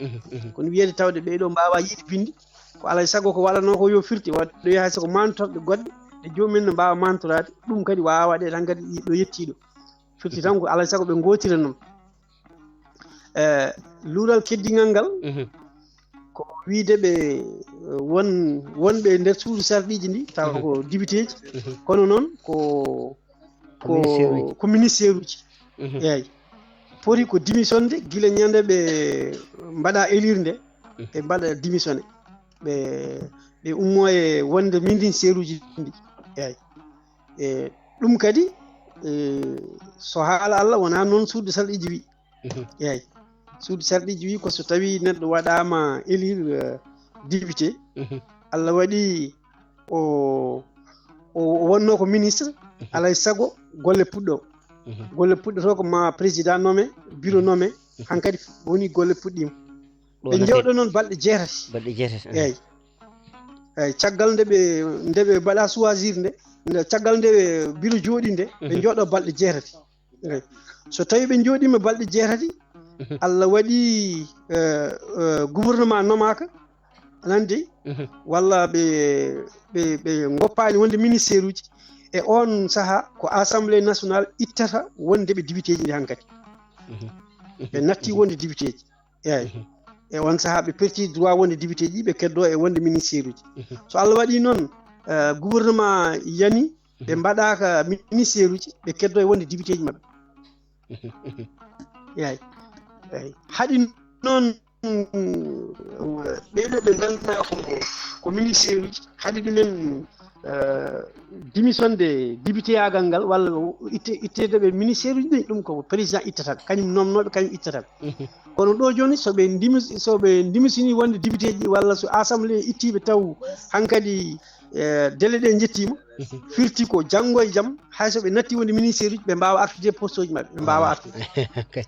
kono wiyede tawde ɓeɗo mbawa yiide bindi ko alay saago ko waɗano ko yo firti waɗɗo hay soko mantorɗe goɗɗe ɗe jomumen ne mbawa mantorade ɗum kadi wawa waɗe tan kadi ɗo yettiɗo firti tan ko alay saago ɓe gotira noon luural keddigal ngal ko wiide ɓe wonɓe nder suudu sarɗiji ndi tawa ko député ji kono noon ko ministére uji eyyi foti ko démissionde guila ñande ɓe mbaɗa élire nde ɓe mbaɗa démissionné ɓe ummo e wonde ministére uji ndi eyyi e ɗum kadi so haala Allah wona noon suudu sarɗiji wi eyyi suudu sarɗiji wi ko so tawi neɗɗo waɗama élire député Allah waɗi o wonno ko ministre alay sago golle puɗɗoto ko ma président nommé bureau nommé hankkadi woni golle puɗɗima ɓe jewɗo noon balɗe jeetati eyyi caggal ndeɓe mbaɗa choisir nde caggal nde bureau jooɗi nde ɓe jooɗo balɗe jeetati eyyi so tawi ɓe jooɗima balɗe jeetati Allah waɗi gouvernement nomaka anandi walla ɓe goppani wonde ministére uji e on saaha ko assemblée nationale ittata wonde ɓe député ji ndi hankkadi ɓe natti wonde député ji eyyi e on saaha ɓe perti droit wonde député ji ɓe keddo e wonde ministére uji so Allah waɗi noon gouvernement yani ɓe mbaɗaka ministére uji ɓe keddo e wonde député ji mabɓe eyyi haɗi noon ɓeɗo ɓe ganduɗa ko ministére uji haɗi ɗumen démissionde député yagal ngal walla ittede ɓe ministére uji ɗi ɗum ko président ittata kañum nomnoɓe kañum ittata kono ɗo joni soɓe démissioni wonde député ji walla so assemblée ittiɓe taw hankkadi délai ɗe jettima firti ko janggo e jaam hay soɓe natti wonde ministére uji ɓe mbawa artude poste uji mabɓe ɓe mbawa artude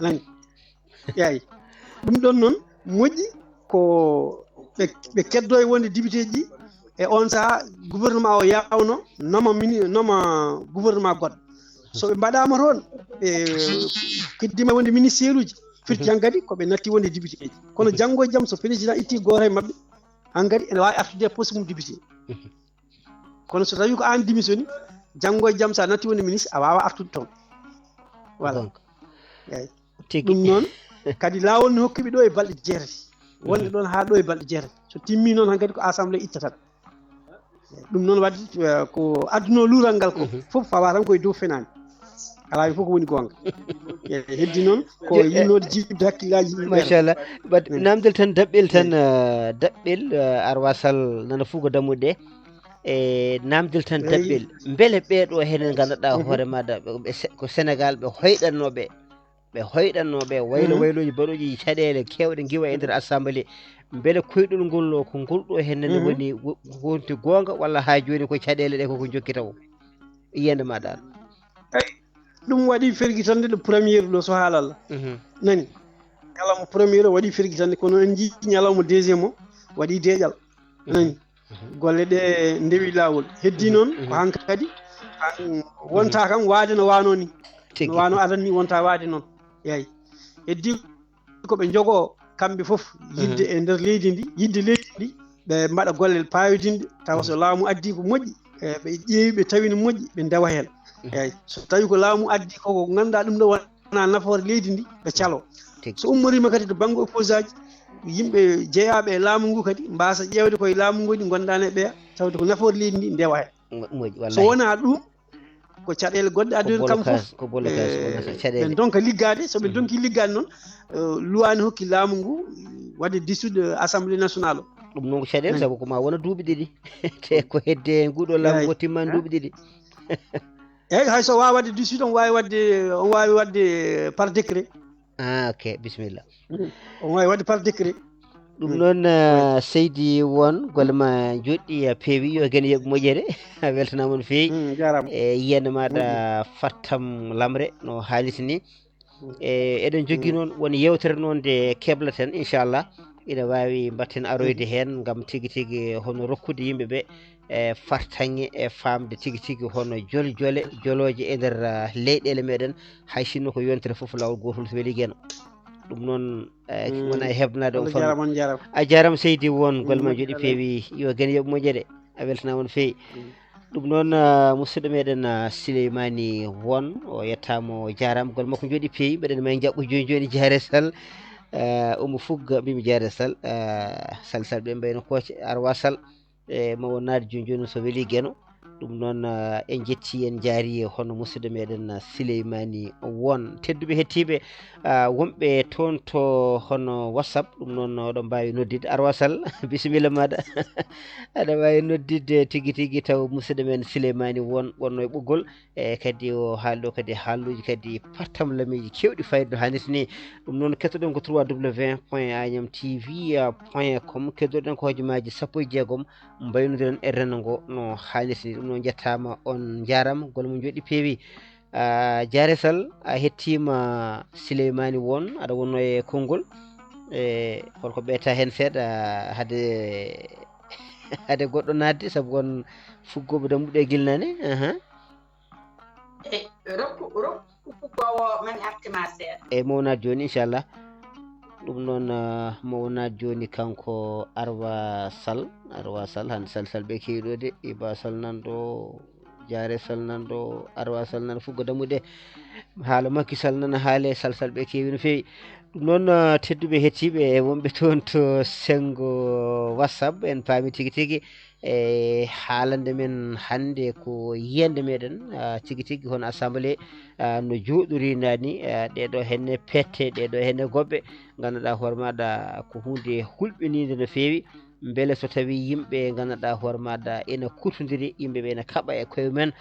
nani eyyi ɗum ɗon noon moƴƴi ko ɓe keddo e wonde député ji e on saaha gouvernement o yawno noma gouvernement goɗɗo so ɓe mbaɗama toon ɓe keddima wonde ministére uji firti hankkadi koɓe natti wonde député ji kono janggo e jaam so président itti goto e mabɓe hankkadi ene wawi artude poste mum député kono so tawi ko an démissioni janggo e jaam sa natti wonde ministre a wawa artude toon voilà eyyi ɗum noon kadi lawol ne hokkiɓe ɗo e balɗe jeetati wonde ɗon ha ɗo e balɗe jeetati so timmi noon hankkadi ko assemblée ittata ɗum noon wadde ko adduno luural ngal ko fof fawa tan koye dow fenani ala fof ko woni gonga heddi noon ko yinnode jibde hakkillaji machallah bat namdel tan daɓɓel tan daɓɓel Arwa Sall nana fuugo dammuɗe e namdel tan daɓɓel beele ɓeeɗo henen ganduɗa hoore maɗa ko Sénégal ɓe hoyɗannoɓe wayloji baɗoji caɗele kewɗe giwa e nder assemblée beele koyɗol ngol ko ngolɗo hennene woni wonti gonga walla ha joni ko caɗele ɗe koko jokkita o yiyande maɗa ɗum waɗi ferguitande ɗo premiére ɗo so haalalla nani ñalawma premiére o waɗi ferguitande kono en jii ñalawma deuxiéme o waɗi deeƴal nani golle ɗe ndewi lawol heddi noon ko hankkadi wonta kam waade no wano ni no wano adan ni wonta waade noon yeyi heddi koɓe jogo kamɓe fof yidde e nder leydi ndi yidde leydi ndi ɓe mbaɗa gollel payodinde tawa so laamu addi ko moƴƴi ɓe ƴeewi ɓe tawi no moƴƴi ɓe ndewa hen eyyi so tawi ko laamu addi koko ganduɗa ɗum ɗo wona nafoore leydi ndi ɓe calo so ummorima kadi to banggue oppose aji yimɓe jeeyaɓe e laamu ngu kadi mbasa ƴewde koye laamu ngu ɗi gondani e ɓeya tawde ko nafoore leydi ndi ndewa hen so wona ɗum ko caɗele goɗɗe addude kam fof ko bolokas wonata caɗele ɓen donka liggade soɓe donki liggade noon luwani hokki laamu ngu wadde dissude assemblée nationale o ɗum noon ko caɗele sabu ko ma wona duuɓi ɗiɗi te ko hedde nguɗo laamu ngo timmani duuɓi ɗiɗi eyyi hayso wawi wadde dissude on wawi wadde par décret ok bisimilla on wawi wadde par décret ɗum noon Seydi Won golle ma joɗɗi peewi yo gen yoɓe moƴƴere a weltanama no feewi jarama e yiyande maɗa Fattam Lamre no haalis ni eɗen jogui noon won yewtere noon nde keblaten inchallah ina wawi mbatten aroyde hen gam tigui tigui hono rokkude yimɓeɓe e fartaŋe e famde tigui tigui hono joloje e nder leyɗele meɗen hay sinno ko yontere foof lawol gotol so weeli gueno ɗum noon wona hebnade on fan a jarama Seydi Won golle ma jooɗi peewi yo gen yoɓe moƴƴere a weltanama no feewi ɗum noon musidɗo meɗen Souleymany Won o yettama o jarama golle makko jooɗi peewi mbeɗen may jaɓɓo joni Diaré Sall omo fugga mbimi Diaré Sall Sall ɓe mbayno Koce Arwa Sall e mawo naade joni so weeli gueno ɗum noon en jetti en jaari hono musidɗo meɗen Souleymany Won tedduɓe hettiɓe wonɓe toon to hono WhatsApp ɗum noon oɗon mbawi noddide Arwa Sall bisimilla maɗa aɗa wawi noddide tigui tigui taw musidɗo men Souleymany Won wonno e ɓoggol e kadi o haali ɗo kadi haalluji kadi pattam lamiji kewɗi fayida no hannirta ni ɗum noon kettoɗen ko 3w.agnamtv.com keddoɗen ko hojomaji 16 mbaynodiren e rendo ngo no hannirta ni ɗum noon jettama on jarama golle mo jooɗi peewi Diaré Sall a hettima Souleymany Won aɗa wonno e konngol e holko ɓeeta hen seeɗa hade goɗɗo nadde saabu won fuggoɓe dammuɗe e guilnane rokku fuggowo men artima seeɗa e mawnade joni inchallah ɗum noon mawnade joni kanko Arwa Sall hande Sall ɓe keewi de Iba Sall nanɗo Diaré Sall nanɗo Arwa Sall nan fuggo dammuɗe haala Macky Sall nana haale Sall ɓe keewi no feewi ɗum noon tedduɓe hettiɓe wonɓe toon to senggo WhatsApp en paami tigui tigui e haalande men hande ko yiyande meɗen tigui tigui hono assemblée no joɗori nani ɗeɗo henne pette ɗeɗo henne goɓɓe ganduɗa hoore maɗa ko hunde hulɓinide no feewi beele so tawi yimɓe ganduɗa hoore maɗa ina kutodiri yimɓeɓe ina kaɓa e koye mumen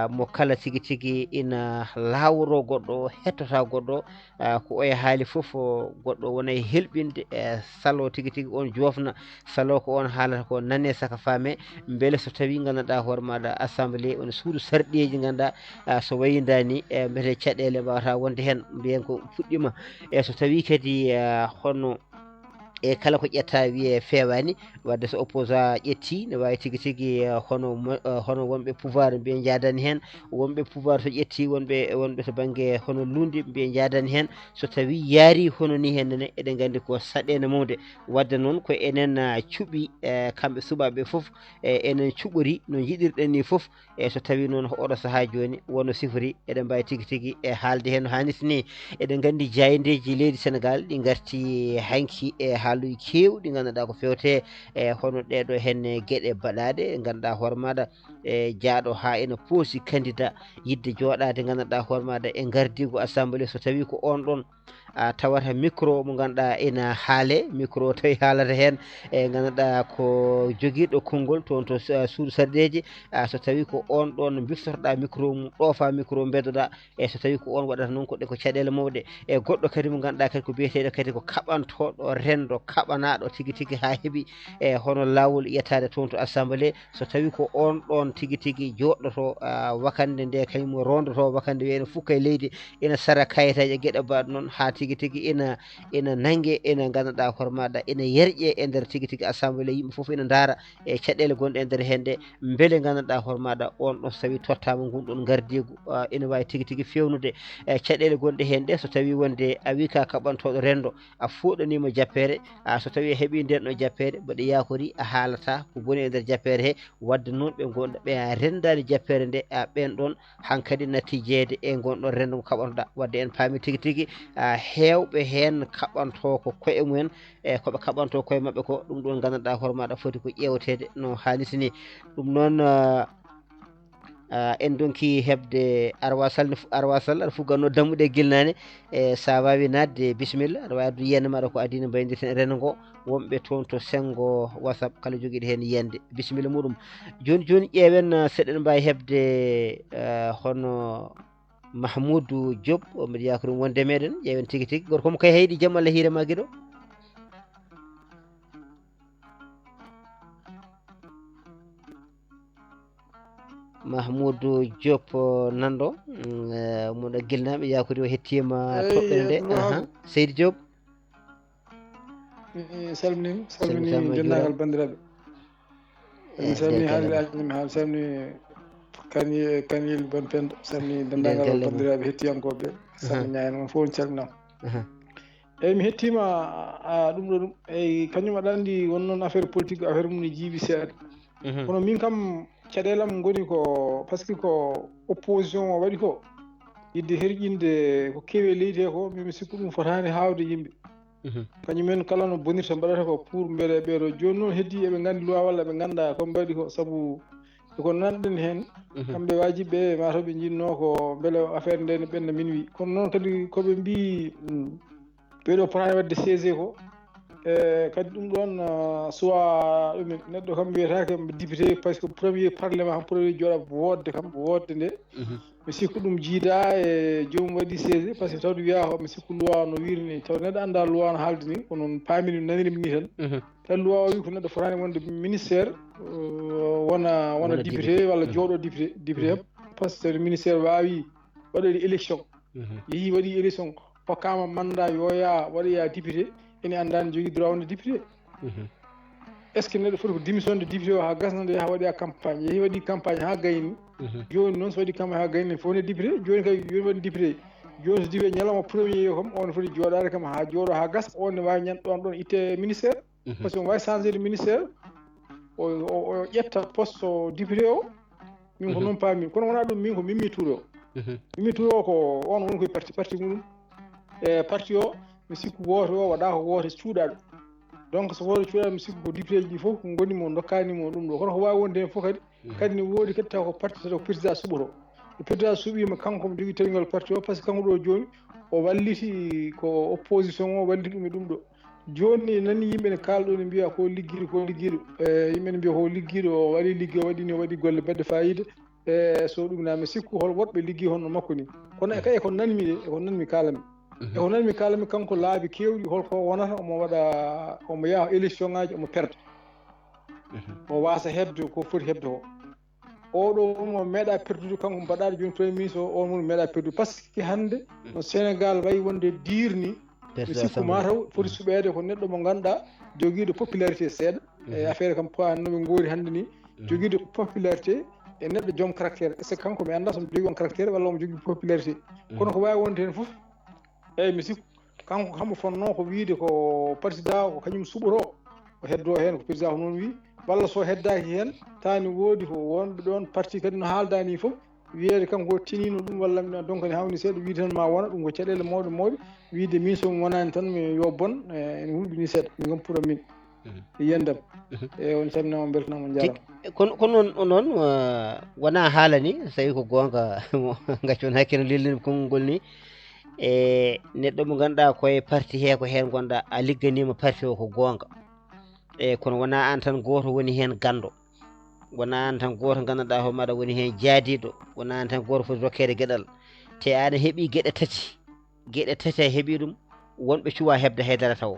mo kala tigui tigui ina lawro goɗɗo hettota goɗɗo ko oye haali foof goɗɗo wona e helɓinde e salo tigui tigui on jofna salo ko on haalata ko nane saka faame beele so tawi ganduɗa hoore maɗa assemblée one suudu sarɗeji ganduɗa so wayidani e mbete caɗele mbawata wonde hen mbiyen ko fuɗɗima e so tawi kadi hono e kala ko ƴetta wiye fewani wadde so opposant ƴetti ne wawi tigui tigui hono wonɓe pouvoir mbiye jadani hen wonɓe pouvoir so ƴetti wonɓe to banggue hono lundi mbiye jadani hen so tawi yaari hono ni hennene eɗen gandi ko saɗede mawde wadde noon ko enen cuuɓi kamɓe suɓaɓe foof enen cuɓori no jiɗirɗen ni foof e so tawi noon oɗo saaha joni wono sifori eɗen mbawi tigui tigui e haalde hen no hannirta ni eɗen gandi jayendeji leydi Sénégal ɗi garti hanki e haaluji kewɗi ganduɗa ko fewte e hono ɗeɗo henne gueɗe baɗaɗe ganduɗa hoore maɗa e jaaɗo ha ena poosi candidat yidde joɗade ganduɗa hoore maɗa e gardigo assemblée so tawi ko on ɗon tawata micro mo ganduɗa ina haale micro tawi haalata hen e ganduɗa ko joguiɗo konngol toon to suudu sarɗeji so tawi ko on ɗon biftotoɗa micro mum ɗoofa micro beddoɗa e so tawi ko on waɗata noon ko caɗele mawɗe e goɗɗo kadi mo ganduɗa kadi ko biyeteɗo kadi ko kaɓantoɗo rendo kaɓanaɗo tigui tigui ha heeɓi e hono lawol yettade toon to assemblée so tawi ko on ɗon tigui tigui joɗɗoto wakande nde kañum rondoto wakande wiyeno fukka e leydi ina sara kayitaji e gueɗe mbaɗe noon ha tigui tigui ina nangue ina ganduɗa hoore maɗa ina yerƴe e nder tigui tigui assemblée yimɓe foof ina daara e caɗele gonɗe e nder hende beele ganduɗa hoore maɗa on ɗon so tawi tottama ngun ɗon gardigu ina wawi tigui tigui fewnude e caɗele gonɗe hen ɗe so tawi wonde a wi ka kaɓantoɗo rendo a fuɗanima jappere so tawi a heeɓi nden ɗo jappere mbaɗa yakori a haalata ko boni e nder jappere he wadde noon ɓe gonɗa ɓe rendani jappere nde ɓen ɗon hankkadi natti jeeyde e gonɗon rendo ngo kaɓantoɗa wadde en paami tigui tigui hewɓe hen kaɓanto ko koye mumen e koɓe kaɓanto koye mabɓe ko ɗum ɗon ganduɗa hoore maɗa foti ko ƴewtede no hannirta ni ɗum noon en donki hebde arwasal aɗa fugganno dammuɗe gilnane sa wawi nadde bisimilla aɗa wawi addu yiyande maɗa ko adina mbaydirten reno ngo wonɓe toon to Sengo WhatsApp kala joguiɗo hen yiyande bisimilla muɗum joni ƴeewen seɗen mbawi hebde hono Mahmoudou Diop mbiɗa yakori wonde meɗen ƴeewen tigui tigui gorko mo kay heyɗi jaam Allah hiirema guiɗo Mahmoudou Diop nanɗo moɗo guilnaɓe yakori o hettima toɓɓere nde Seydi Diop salmini dendagal bandiraɓe mi salmini haalirde Agname haal salmini Kanyel Bon Penda salmini dendagal bandiraɓe hettiyankoɓe salmi ñahen on fof calminama eyyi mi hettima ɗum ɗo ɗum eyyi kañum aɗa andi won noon affaire politique affaire mum ne jiibi seeɗa kono min kam caɗelam goni ko par ce que ko opposition o waɗi ko yidde herƴinde ko keewi e leydi he ko mimi sikku ɗum fotani hawde yimɓe kañumen kala no bonirta mbaɗata ko pour beele ɓeeɗo joni noon heddi eɓe gandi loi walla ɓe ganda ko mbaɗi ko saabu ko nanɗen hen kamɓe wajiɓe mataw ɓe jinno ko beele affaire nde ne ɓenna min wi kono noon kadi koɓe mbi ɓeeɗo potani wadde CG ko kadi ɗum ɗon soit ɗumen neɗɗo kam wiyetake député par ce que premier parlement kam premier jooɗa wodde nde mi sikku ɗum jiida e jomum waɗi CG par ce que tawde wiya mi sikku loi no wirini taw neɗɗo anda loi no haaldi ni ko noon paamini nanirimi ni tan tan loi o wi ko neɗɗo fotani wonde ministére wona député walla jooɗo député hem par ce que ministére wawi waɗoyde élection yeehi waɗi élection hokkama mandat yoya waɗoya député ene andani jogui droit wonde député est ce que neɗɗo foti ko démissionde député o ha gasnode yaha waɗoya campagne yeehi waɗi campagne ha gayni joni noon so waɗi campagne ha gayni fof ne député joni kay joni waɗi député joni so député ñalawma premier kam on foti jooɗade kam ha jooɗo ha gasa on ne wawi ñanɗon ɗon itte ministére par ce que on wawi changé de ministére o ƴetta poste député o min ko noon paami kono wona ɗum min ko Mimi Touré o Mimi Touré o ko on woni koye parti muɗum e parti o mi sikku woto o waɗa ko woto cuuɗaɗo donc so woto cuuɗaɗo mi sikku ko député ji fof ko gonimo dokkanimo ɗum ɗo kono ko wawi wonde hen fof kadi ne woodi kadi taw ko parti taw ko président suɓoto so président suuɓima kanko mo jogui tawigol parti o par ce que kanko ɗo joni o walliti ko opposition o walliti ɗum e ɗum ɗo joni nani yimɓe ne kalɗo ne mbiya ko ligguiɗo yimɓe ne mbiya ko ligguiɗo o waɗi ligguey o waɗi golle badde fayida so ɗum na mi sikku hol woɗɓe ligguey honno makko ni kono kay ko nanmi de ko nanmi kalami ko nanmi kalami kanko laabi kewɗi holko wonata omo waɗa omo yaha élection ngaji omo perde o wasa hebde ko foti hebde ko oɗo omo meeɗa perdude kanko mbaɗaɗo joni premier ministre o on mum meeɗa perdude par ce que hande no Sénégal wayi wonde dirni mi sikku mataw foti suɓede ko neɗɗo mo ganduɗa joguiɗo popularité seeɗa e affaire kam noɓe goori hande ni joguiɗo popularité e neɗɗo joom caractère est ce que kanko mi anda somo jogui on caractère walla omo jogui popularité kono ko wawi wonde hen foof eyyi mi sikku kanko hammo fonno ko wiide ko président ko kañum suɓoto o heddo hen ko président ko noon wi walla so heddaki hen tani woodi ko wonɓe ɗon parti kadi no haaldani foof wiyede kanko tinino ɗum walla donc ne hawni seeɗa wiide tan ma wona ɗum ko caɗele mawɗe wiide min somi wonani tan mi yo bon ene hulɓini seeɗa min kam pour min yiyandam e on calminama on beltanama on jarama kono noon wona haala ni so tawi ko gonga gaccon hakkilo lelni konngol ni e neɗɗo mo ganduɗa koye parti he ko hen gonɗa a ligganima parti o ko gonga e kono wona an tan goto woni hen gando wona an tan goto ganduɗa ho maɗa woni hen jaadiɗo wona an tan goto foti rokkede gueɗal te an heeɓi gueɗe tati a heeɓi ɗum wonɓe cuwa hebde haydara taw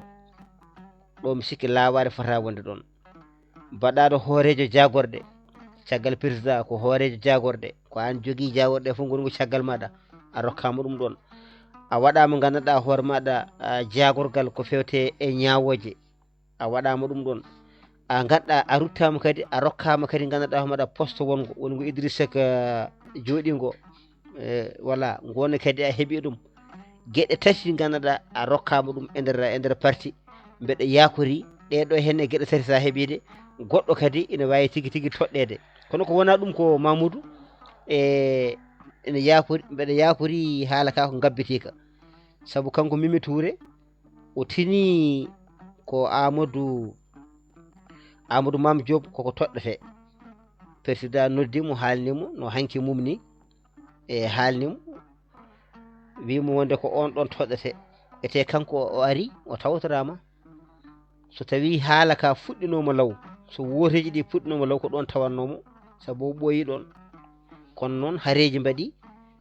ɗo mi sikki lawade fota wonde ɗon mbaɗaɗo hoorejo jagorɗe caggal président ko hoorejo jagorɗe ko an jogui jagorɗe fof gongo caggal maɗa a rokkama ɗum ɗon a waɗama ganduɗa hoore maɗa jagorgal ko fewte e ñawoje a waɗama ɗum ɗon a ganduɗa a ruttama kadi a rokkama kadi ganduɗa hoore maɗa poste wongo Idrissa Seck jooɗingo voilà gone kadi a heeɓi ɗum gueɗe tati ganduɗa a rokkama ɗum e nder parti mbeɗa yakori ɗeɗo hen e gueɗe tati sa heeɓide goɗɗo kadi ina wawi tigui toɗɗede kono ko wona ɗum ko Mamoudou mbeɗa yakori haala ka ko gabbitika saabu kanko Mimi Touré o tini ko Amadou Mame Diop koko toɗɗete président noddimo haalnimo no hanki mum ni e haalnimo wimo wonde ko on ɗon toɗete ete kanko o ari o tawtorama so tawi haala ka fuɗɗinoma law so woteji ɗi puɗɗinoma law ko ɗon tawannomo sabu o ɓooyi ɗon kono noon haareji mbaɗi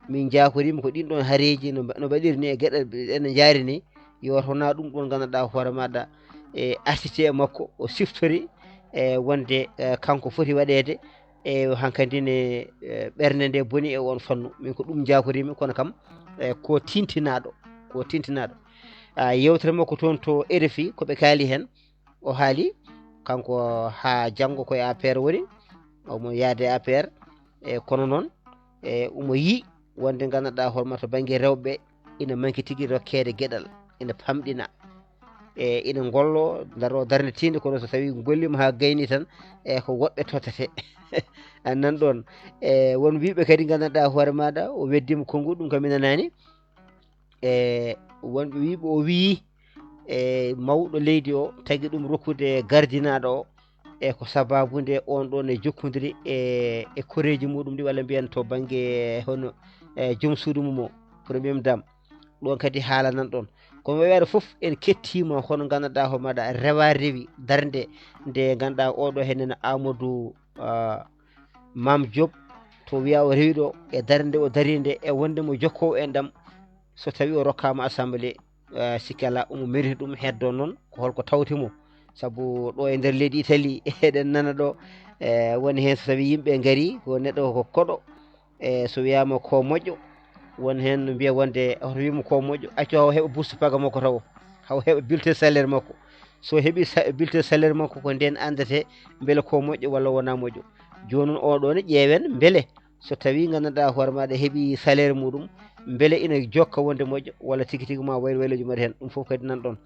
min jakorima ko ɗin ɗon haareji no mbaɗirni e gueɗe ene jaari ni yo wona ɗum ɗon ganduɗa hoore maɗa e artité makko o siftori e wonde kanko foti waɗede e hankkadi ne ɓernde nde booni e on fannu min ko ɗum jakorimi kono kam ko tintinaɗo yewtere makko toon to RFI koɓe kaali hen o haali kanko ha janggo koye APR woni omo yaade APR e kono noon omo yi wonde ganduɗa horma to banggue rewɓe ina manki tigui rokkede gueɗal ina famɗina e ina gollo daro darde tinde kono so tawi gollima ha gayni tan ko woɓɓe tottete nan ɗon won wiɓe kadi ganduɗa hoore maɗa o weddima konngol ɗum kam ina nani wonɓe wiɓe o wii mawɗo leydi o tagui ɗum rokkude gardinaɗo o ko sababude on ɗon e jokkodiri e koreji muɗum ɗi walla mbiyen to banggue hono joom suudu mum o premier dame ɗon kadi haala nan ɗon kono wiyaɗo foof en kettima hono ganduɗa ho maɗa rewa rewi darde nde ganduɗa oɗo henen Amadou Mame Diop to wiya o rewi ɗo e darde o darinde e wonde mo jokkowo en ɗam so tawi o rokkama assemblé sikki ala omo mérite ɗum heddo noon ko holko tawtimo saabu ɗo e nder leydi Italie eɗen nana ɗo woni hen so tawi yimɓe gaari ko neɗɗo ko koɗo so wiyama ko moƴƴo won hen no mbiya wonde oto wima ko moƴƴo accu haw heeɓa bourse paga makko taw haw heeɓa bulletin salaire makko so heeɓi bulletin salaire makko ko nden andete beele ko moƴƴo walla wona moƴƴo joni oɗo ne ƴeewen beele so tawi ganduɗa hoore maɗa heeɓi salaire muɗum beele ina jokka wonde moƴƴo walla tigui tigui ma wayloji mbaɗi hen ɗum foof kadi nan ɗon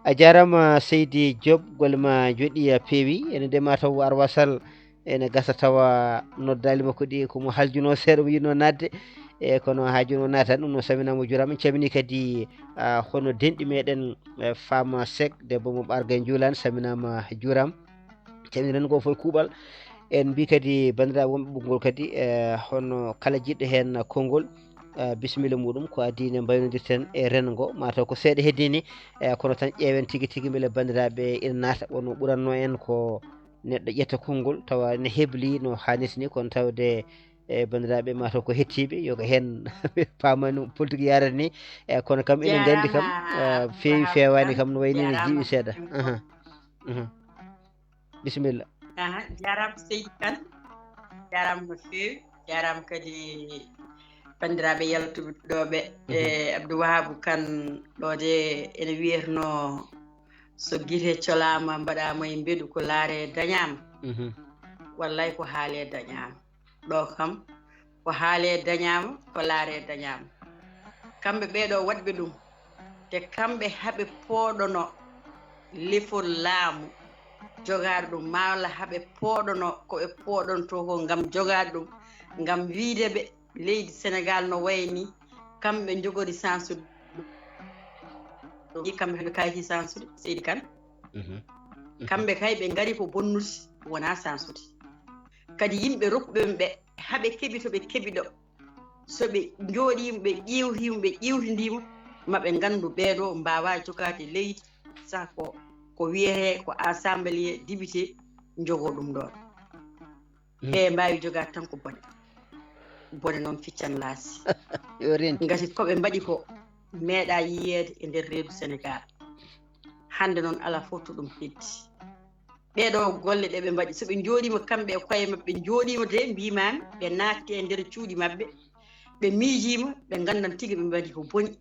a jarama Seydi Diop golle ma jooɗi peewi ene ndema taw Arwa Sall ene gasa tawa noddali makko ɗi komo haljuno seeɗa mo yinno nadde kono ha joni o naatan ɗum noon saminama jurama en calmini kadi hono denɗi meɗen Fama Seck debbo mo ɓarga Julane saminama juurama calminiren go foye kuuɓal en mbi kadi bandiraɓe wonɓe ɓoggol kadi hono kala jiɗɗo hen konngol bisimilla muɗum ko adine mbaynodirten e rengo mataw ko seeɗa heddini kono tan ƴeewen tigui tigui beele bandiraɓe ina naata wonno ɓuranno en ko neɗɗo ƴetta konngol tawa ne hebli no hannirta ni kono tawde bandiraɓe mataw ko hettiɓe yoga hen pamani politique yarata ni kono kam ina gandi kam feewi fewani kam no wayni ne jiiɓi seeɗa bisimilla jarama Seydi Kane jarama no feewi jarama kadi bandiraɓe yaltuɓeɓe Abdou Wahabou Kane ɗo de ene wiyatno so guite colama mbaɗama e mbeɗu ko laare dañama wallay ko haale dañama ɗo kam ko haale dañama ko laare dañama kamɓe ɓeɗo waɗɓe ɗum te kamɓe haɓe pooɗono lefol laamu jogade ɗum mawla haɓe pooɗono koɓe pooɗonto ko gam jogade ɗum gam wiideɓe leydi Sénégal no wayni kamɓe jogori sansude ɗi kamɓe heɓe kayiti sansude Seydi Kane kamɓe kay ɓe gaari ko bonnude wona sansude kadi yimɓe rokkuɓe ɓe haɓe keeɓi to ɓe keeɓi ɗo soɓe jooɗima ɓe ƴewtima ɓe ƴewtidima maɓe gandu ɓeɗo mbawa jogade leydi sa ko wiyete ko assemblée député jogo ɗum ɗon e mbawi jogade tan ko bone noon ficcan laasi gati koɓe mbaɗi ko meeɗa yiyede e nder reedu Sénégal hande noon ala fof to ɗum heddi ɓeɗo golle ɗe ɓe mbaɗi soɓe jooɗima kamɓe e koye mabɓe jooɗima de mbimami ɓe naatti e nder cuuɗi mabɓe ɓe miijima ɓe gandan tigui ɓe mbaɗi ko booni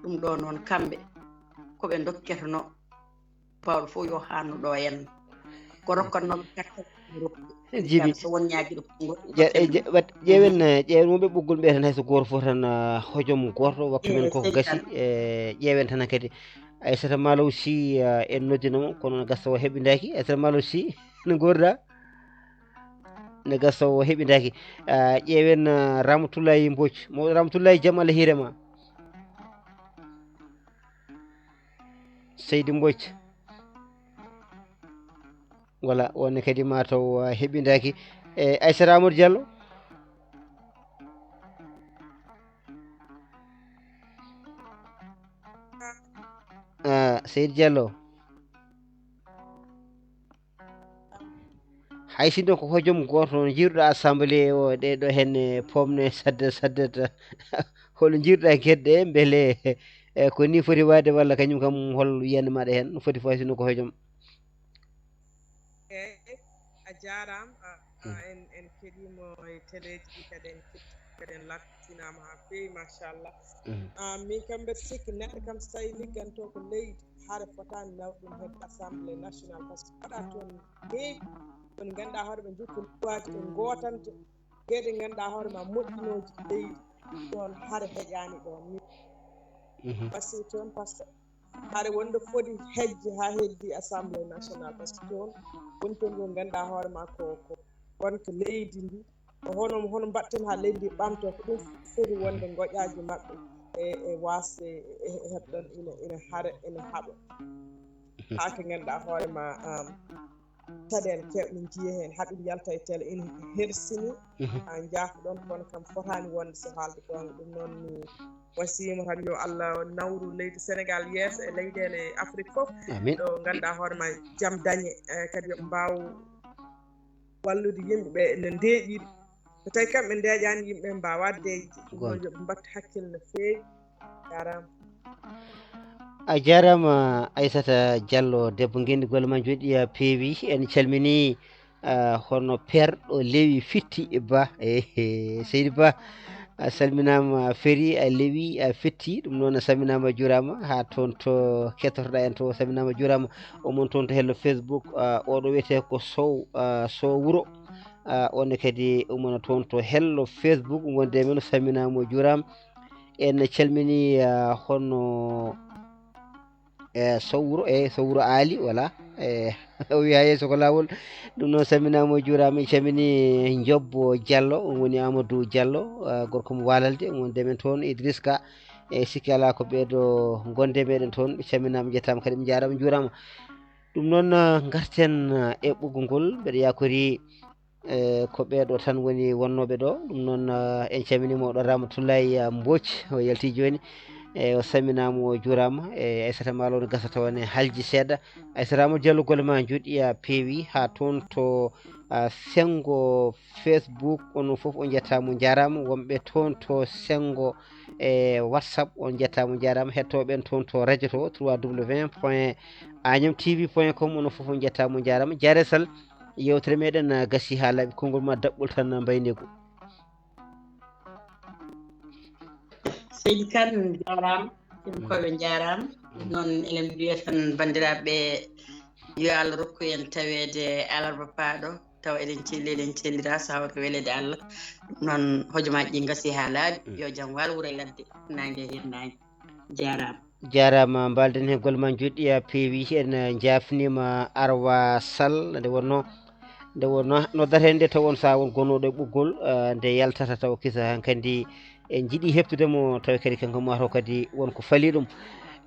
ɗum ɗo noon kamɓe koɓe dokketano bawɗo fof yo hanno ɗo henna ko rokkatnoɓe carte jibi so won ñaaguiɗo konngol ƴeewen wonɓe ɓoggol ɓe tan hayso goto fof tan hojom goto waktu men koko gasi ƴeewen tan kadi Aissata Malaw Sy en noddinamo kono gassa o heeɓidaki Aissata Malaw Sy no gorɗa ne gassa o heeɓidaki ƴeewen Ramatoulaye Mbodj mawɗo Ramatoulaye jaam Allah hiirema Seydi Mbodj wala wonne kadi mataw heɓidaki Aissata Amadou Diallo Seydou Diallo hay sinno ko hojom goto jiruɗa assemblée o ɗeɗo henne pomne saddat hol jiruɗa gueɗɗe beele ko ni foti wade walla kañum kam hol yiyande maɗa hen no foti fo sinno ko hojom a jarama en keɗimo e téléji ɗi kadi en ketti kadi en lattinama ha fewi machallah min kam mbeɗa sikki neɗɗo kam so tawi ligganto ko leydi haɗa fotani naw ɗum hedde assemblée nationale par ce que waɗa toon heewi woni ganduɗa hoore ɓe jokki luwaji ɓe gotanta gueɗe ganduɗa hoore ma moƴƴinoji leydi ɗon haɗa heƴani ɗon ni passi toon par ce que haɗa wonɗo foti hejje ha heddi assemblée nationale par ce que toon woni toon ko ganduɗa hoore ma ko wonko leydi ndi hono mbatten ha leydi ɓamto ko ɗum foti wonde goƴaji mabɓe e wasde heɓɗon ina haɗa ina haaɓa ha ko ganduɗa hoore ma taɗen kewɗe jiiya hen haaɓe yalta e télé ina hersini jaafa ɗon kono kam fotani wonde so haalde gonga ɗum noon mi wasima tan yo Allah nawru leydi Sénégal yeeso e leyɗele Afrique foof ɗo ganduɗa hoore ma jaam dañe kadi yoɓe mbaw wallude yimɓeɓe no ndeeƴiɗi so tawi kamɓe ndeeƴani yimɓeɓe mbawa deeƴde ɗum noon yoɓe mbattu hakkille no feewi jarama a jarama Aissata Diallo debbo gendi golle ma joɗɗi peewi en calmini hono perɗo lewi fitti ba Seydou Ba a salminama Féri a lewi a fitti ɗum noon a salminama jurama ha toon to kettotoɗa en to salminama jurama omon toon to hello Facebook oɗo wiyete ko Sow Wuro onne kadi umona toon to hello Facebook gonde men salminama jurama en calmini hono Sow Wuro Ali voilà o wiya yeeso ko lawol ɗum noon salminama jurama en calmini Jobbo Diallo on woni Amadou Diallo gorko mo Walalde wonde men toon Idriss Ka e sikki ala ko ɓeeɗo gonde meɗen toon ɓe calminama jettama kadi ɓe jarama jurama ɗum noon garten e ɓoggol ngol mbeɗa yakori ko ɓeeɗo tan woni wonnoɓe ɗo ɗum noon en calminima oɗo Ramatoulaye Mbodj o yalti joni o salminama o jurama e Aissata Malo no gasa taw ne halji seeɗa Aissata Amadou Diallo golle ma joɗɗi peewi ha toon to sengo Facebook onon foof on jettama jarama wonɓe toon to sengo e WhatsApp on jettama jarama hettoɓen toon to radio to www.agnamtv.com onon foof on jettama jarama Diaré Sall yewtere meɗen gasi ha laaɓi konngol ma daɓɓol tan mbaynigu Seydi Kane jarama ɗum koɓe jarama noon enen mbiya tan bandiraɓe yo Allah rokku en tawede alarba paaɗo taw eɗen cellira sawa ko welede Allah ɗum noon hojomaji ɗi gasi ha laaɓi yo jaam wal wuuro e ladde nangue hen nangue jarama mbalden hen golle ma joɗɗi peewi en jafnima Arwa Sall nde wonno noddata nde taw on sa won gonnoɗo e ɓoggol nde yaltata taw kisa hankkandi en jiiɗi heftudemo tawi kadi kanko mataw kadi wonko faali ɗum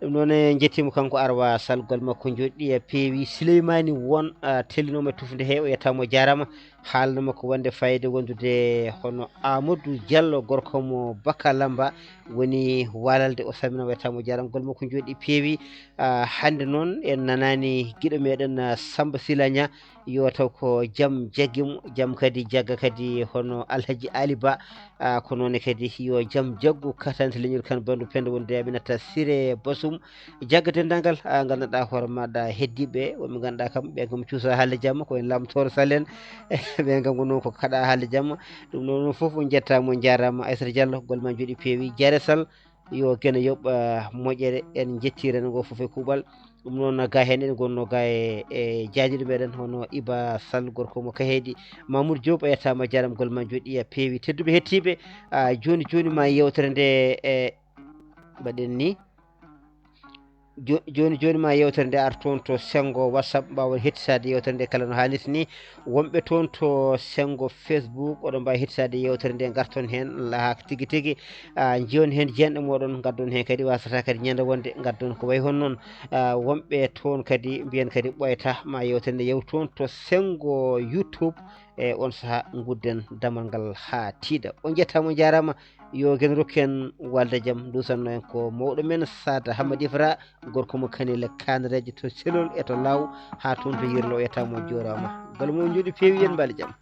noon en jettimo kanko Arwa Sall golle makko joɗɗi peewi Souleymani won tellinoma e tufde he o yettamo jarama haalno makko wonde fayida wondude hono Amadou Diallo gorko mo Bakalamba woni Walalde o salminama yettamo jarama golle makko joɗɗi peewi hande noon en nanani guiɗo meɗen Samba Silagna yo taw ko jaam jaggimo jaam kadi jagga kadi hono Alhaji Ali Ba ko noon kadi yo jaam jaggu katante leñol kan bandu pende wonde Aminata Siré Bassoum jagga dendagal gandanɗa hoore maɗa heddiɓe wonɓe ganduɗa kam ɓe kam cuusa haalde jamma ko en Lamtoro Sall en ɓe kam ko noon ko kaɗa haalde jamma ɗum noon foof on jettama jarama Aissata Diallo golle ma jooɗi peewi Diaré Sall yo gene yoɓ moƴƴere en jettiren go foof e kuuɓal ɗum noon ga hen en gonno ga e jaajiɗo meɗen hono Iba Sall gorko mo Kahédi Mamoudou Diop a yettama jarama golle ma jooɗi peewi tedduɓe hettiɓe joni ma yewtere nde mbaɗen ni joni ma yewtere nde ar toon to sengo whatsapp mbawa hettisade yewtere nde kala no haalit ni wonɓe toon to sengo facebook oɗon mbawi hettisade yewtere nde garton hen ha tigui tigui joni hen jeyanɗo moɗon gaddon hen kadi wasata kadi ñande wonde gaddon ko way hon noon wonɓe toon kadi mbiyen kadi ɓoyata ma yewtere nde yew toon to sengo youtube e on saaha gudden damal ngal ha tiiɗa on jettama jarama yo gen rokken walde jaam dusanno en ko mawɗo men Sada Hamady Ifra gorko mo kanile kanareje to selol e to law ha toon to yirlo yettamo jorama bal mo jooɗi peewi yen mbali jaam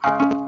Thank you.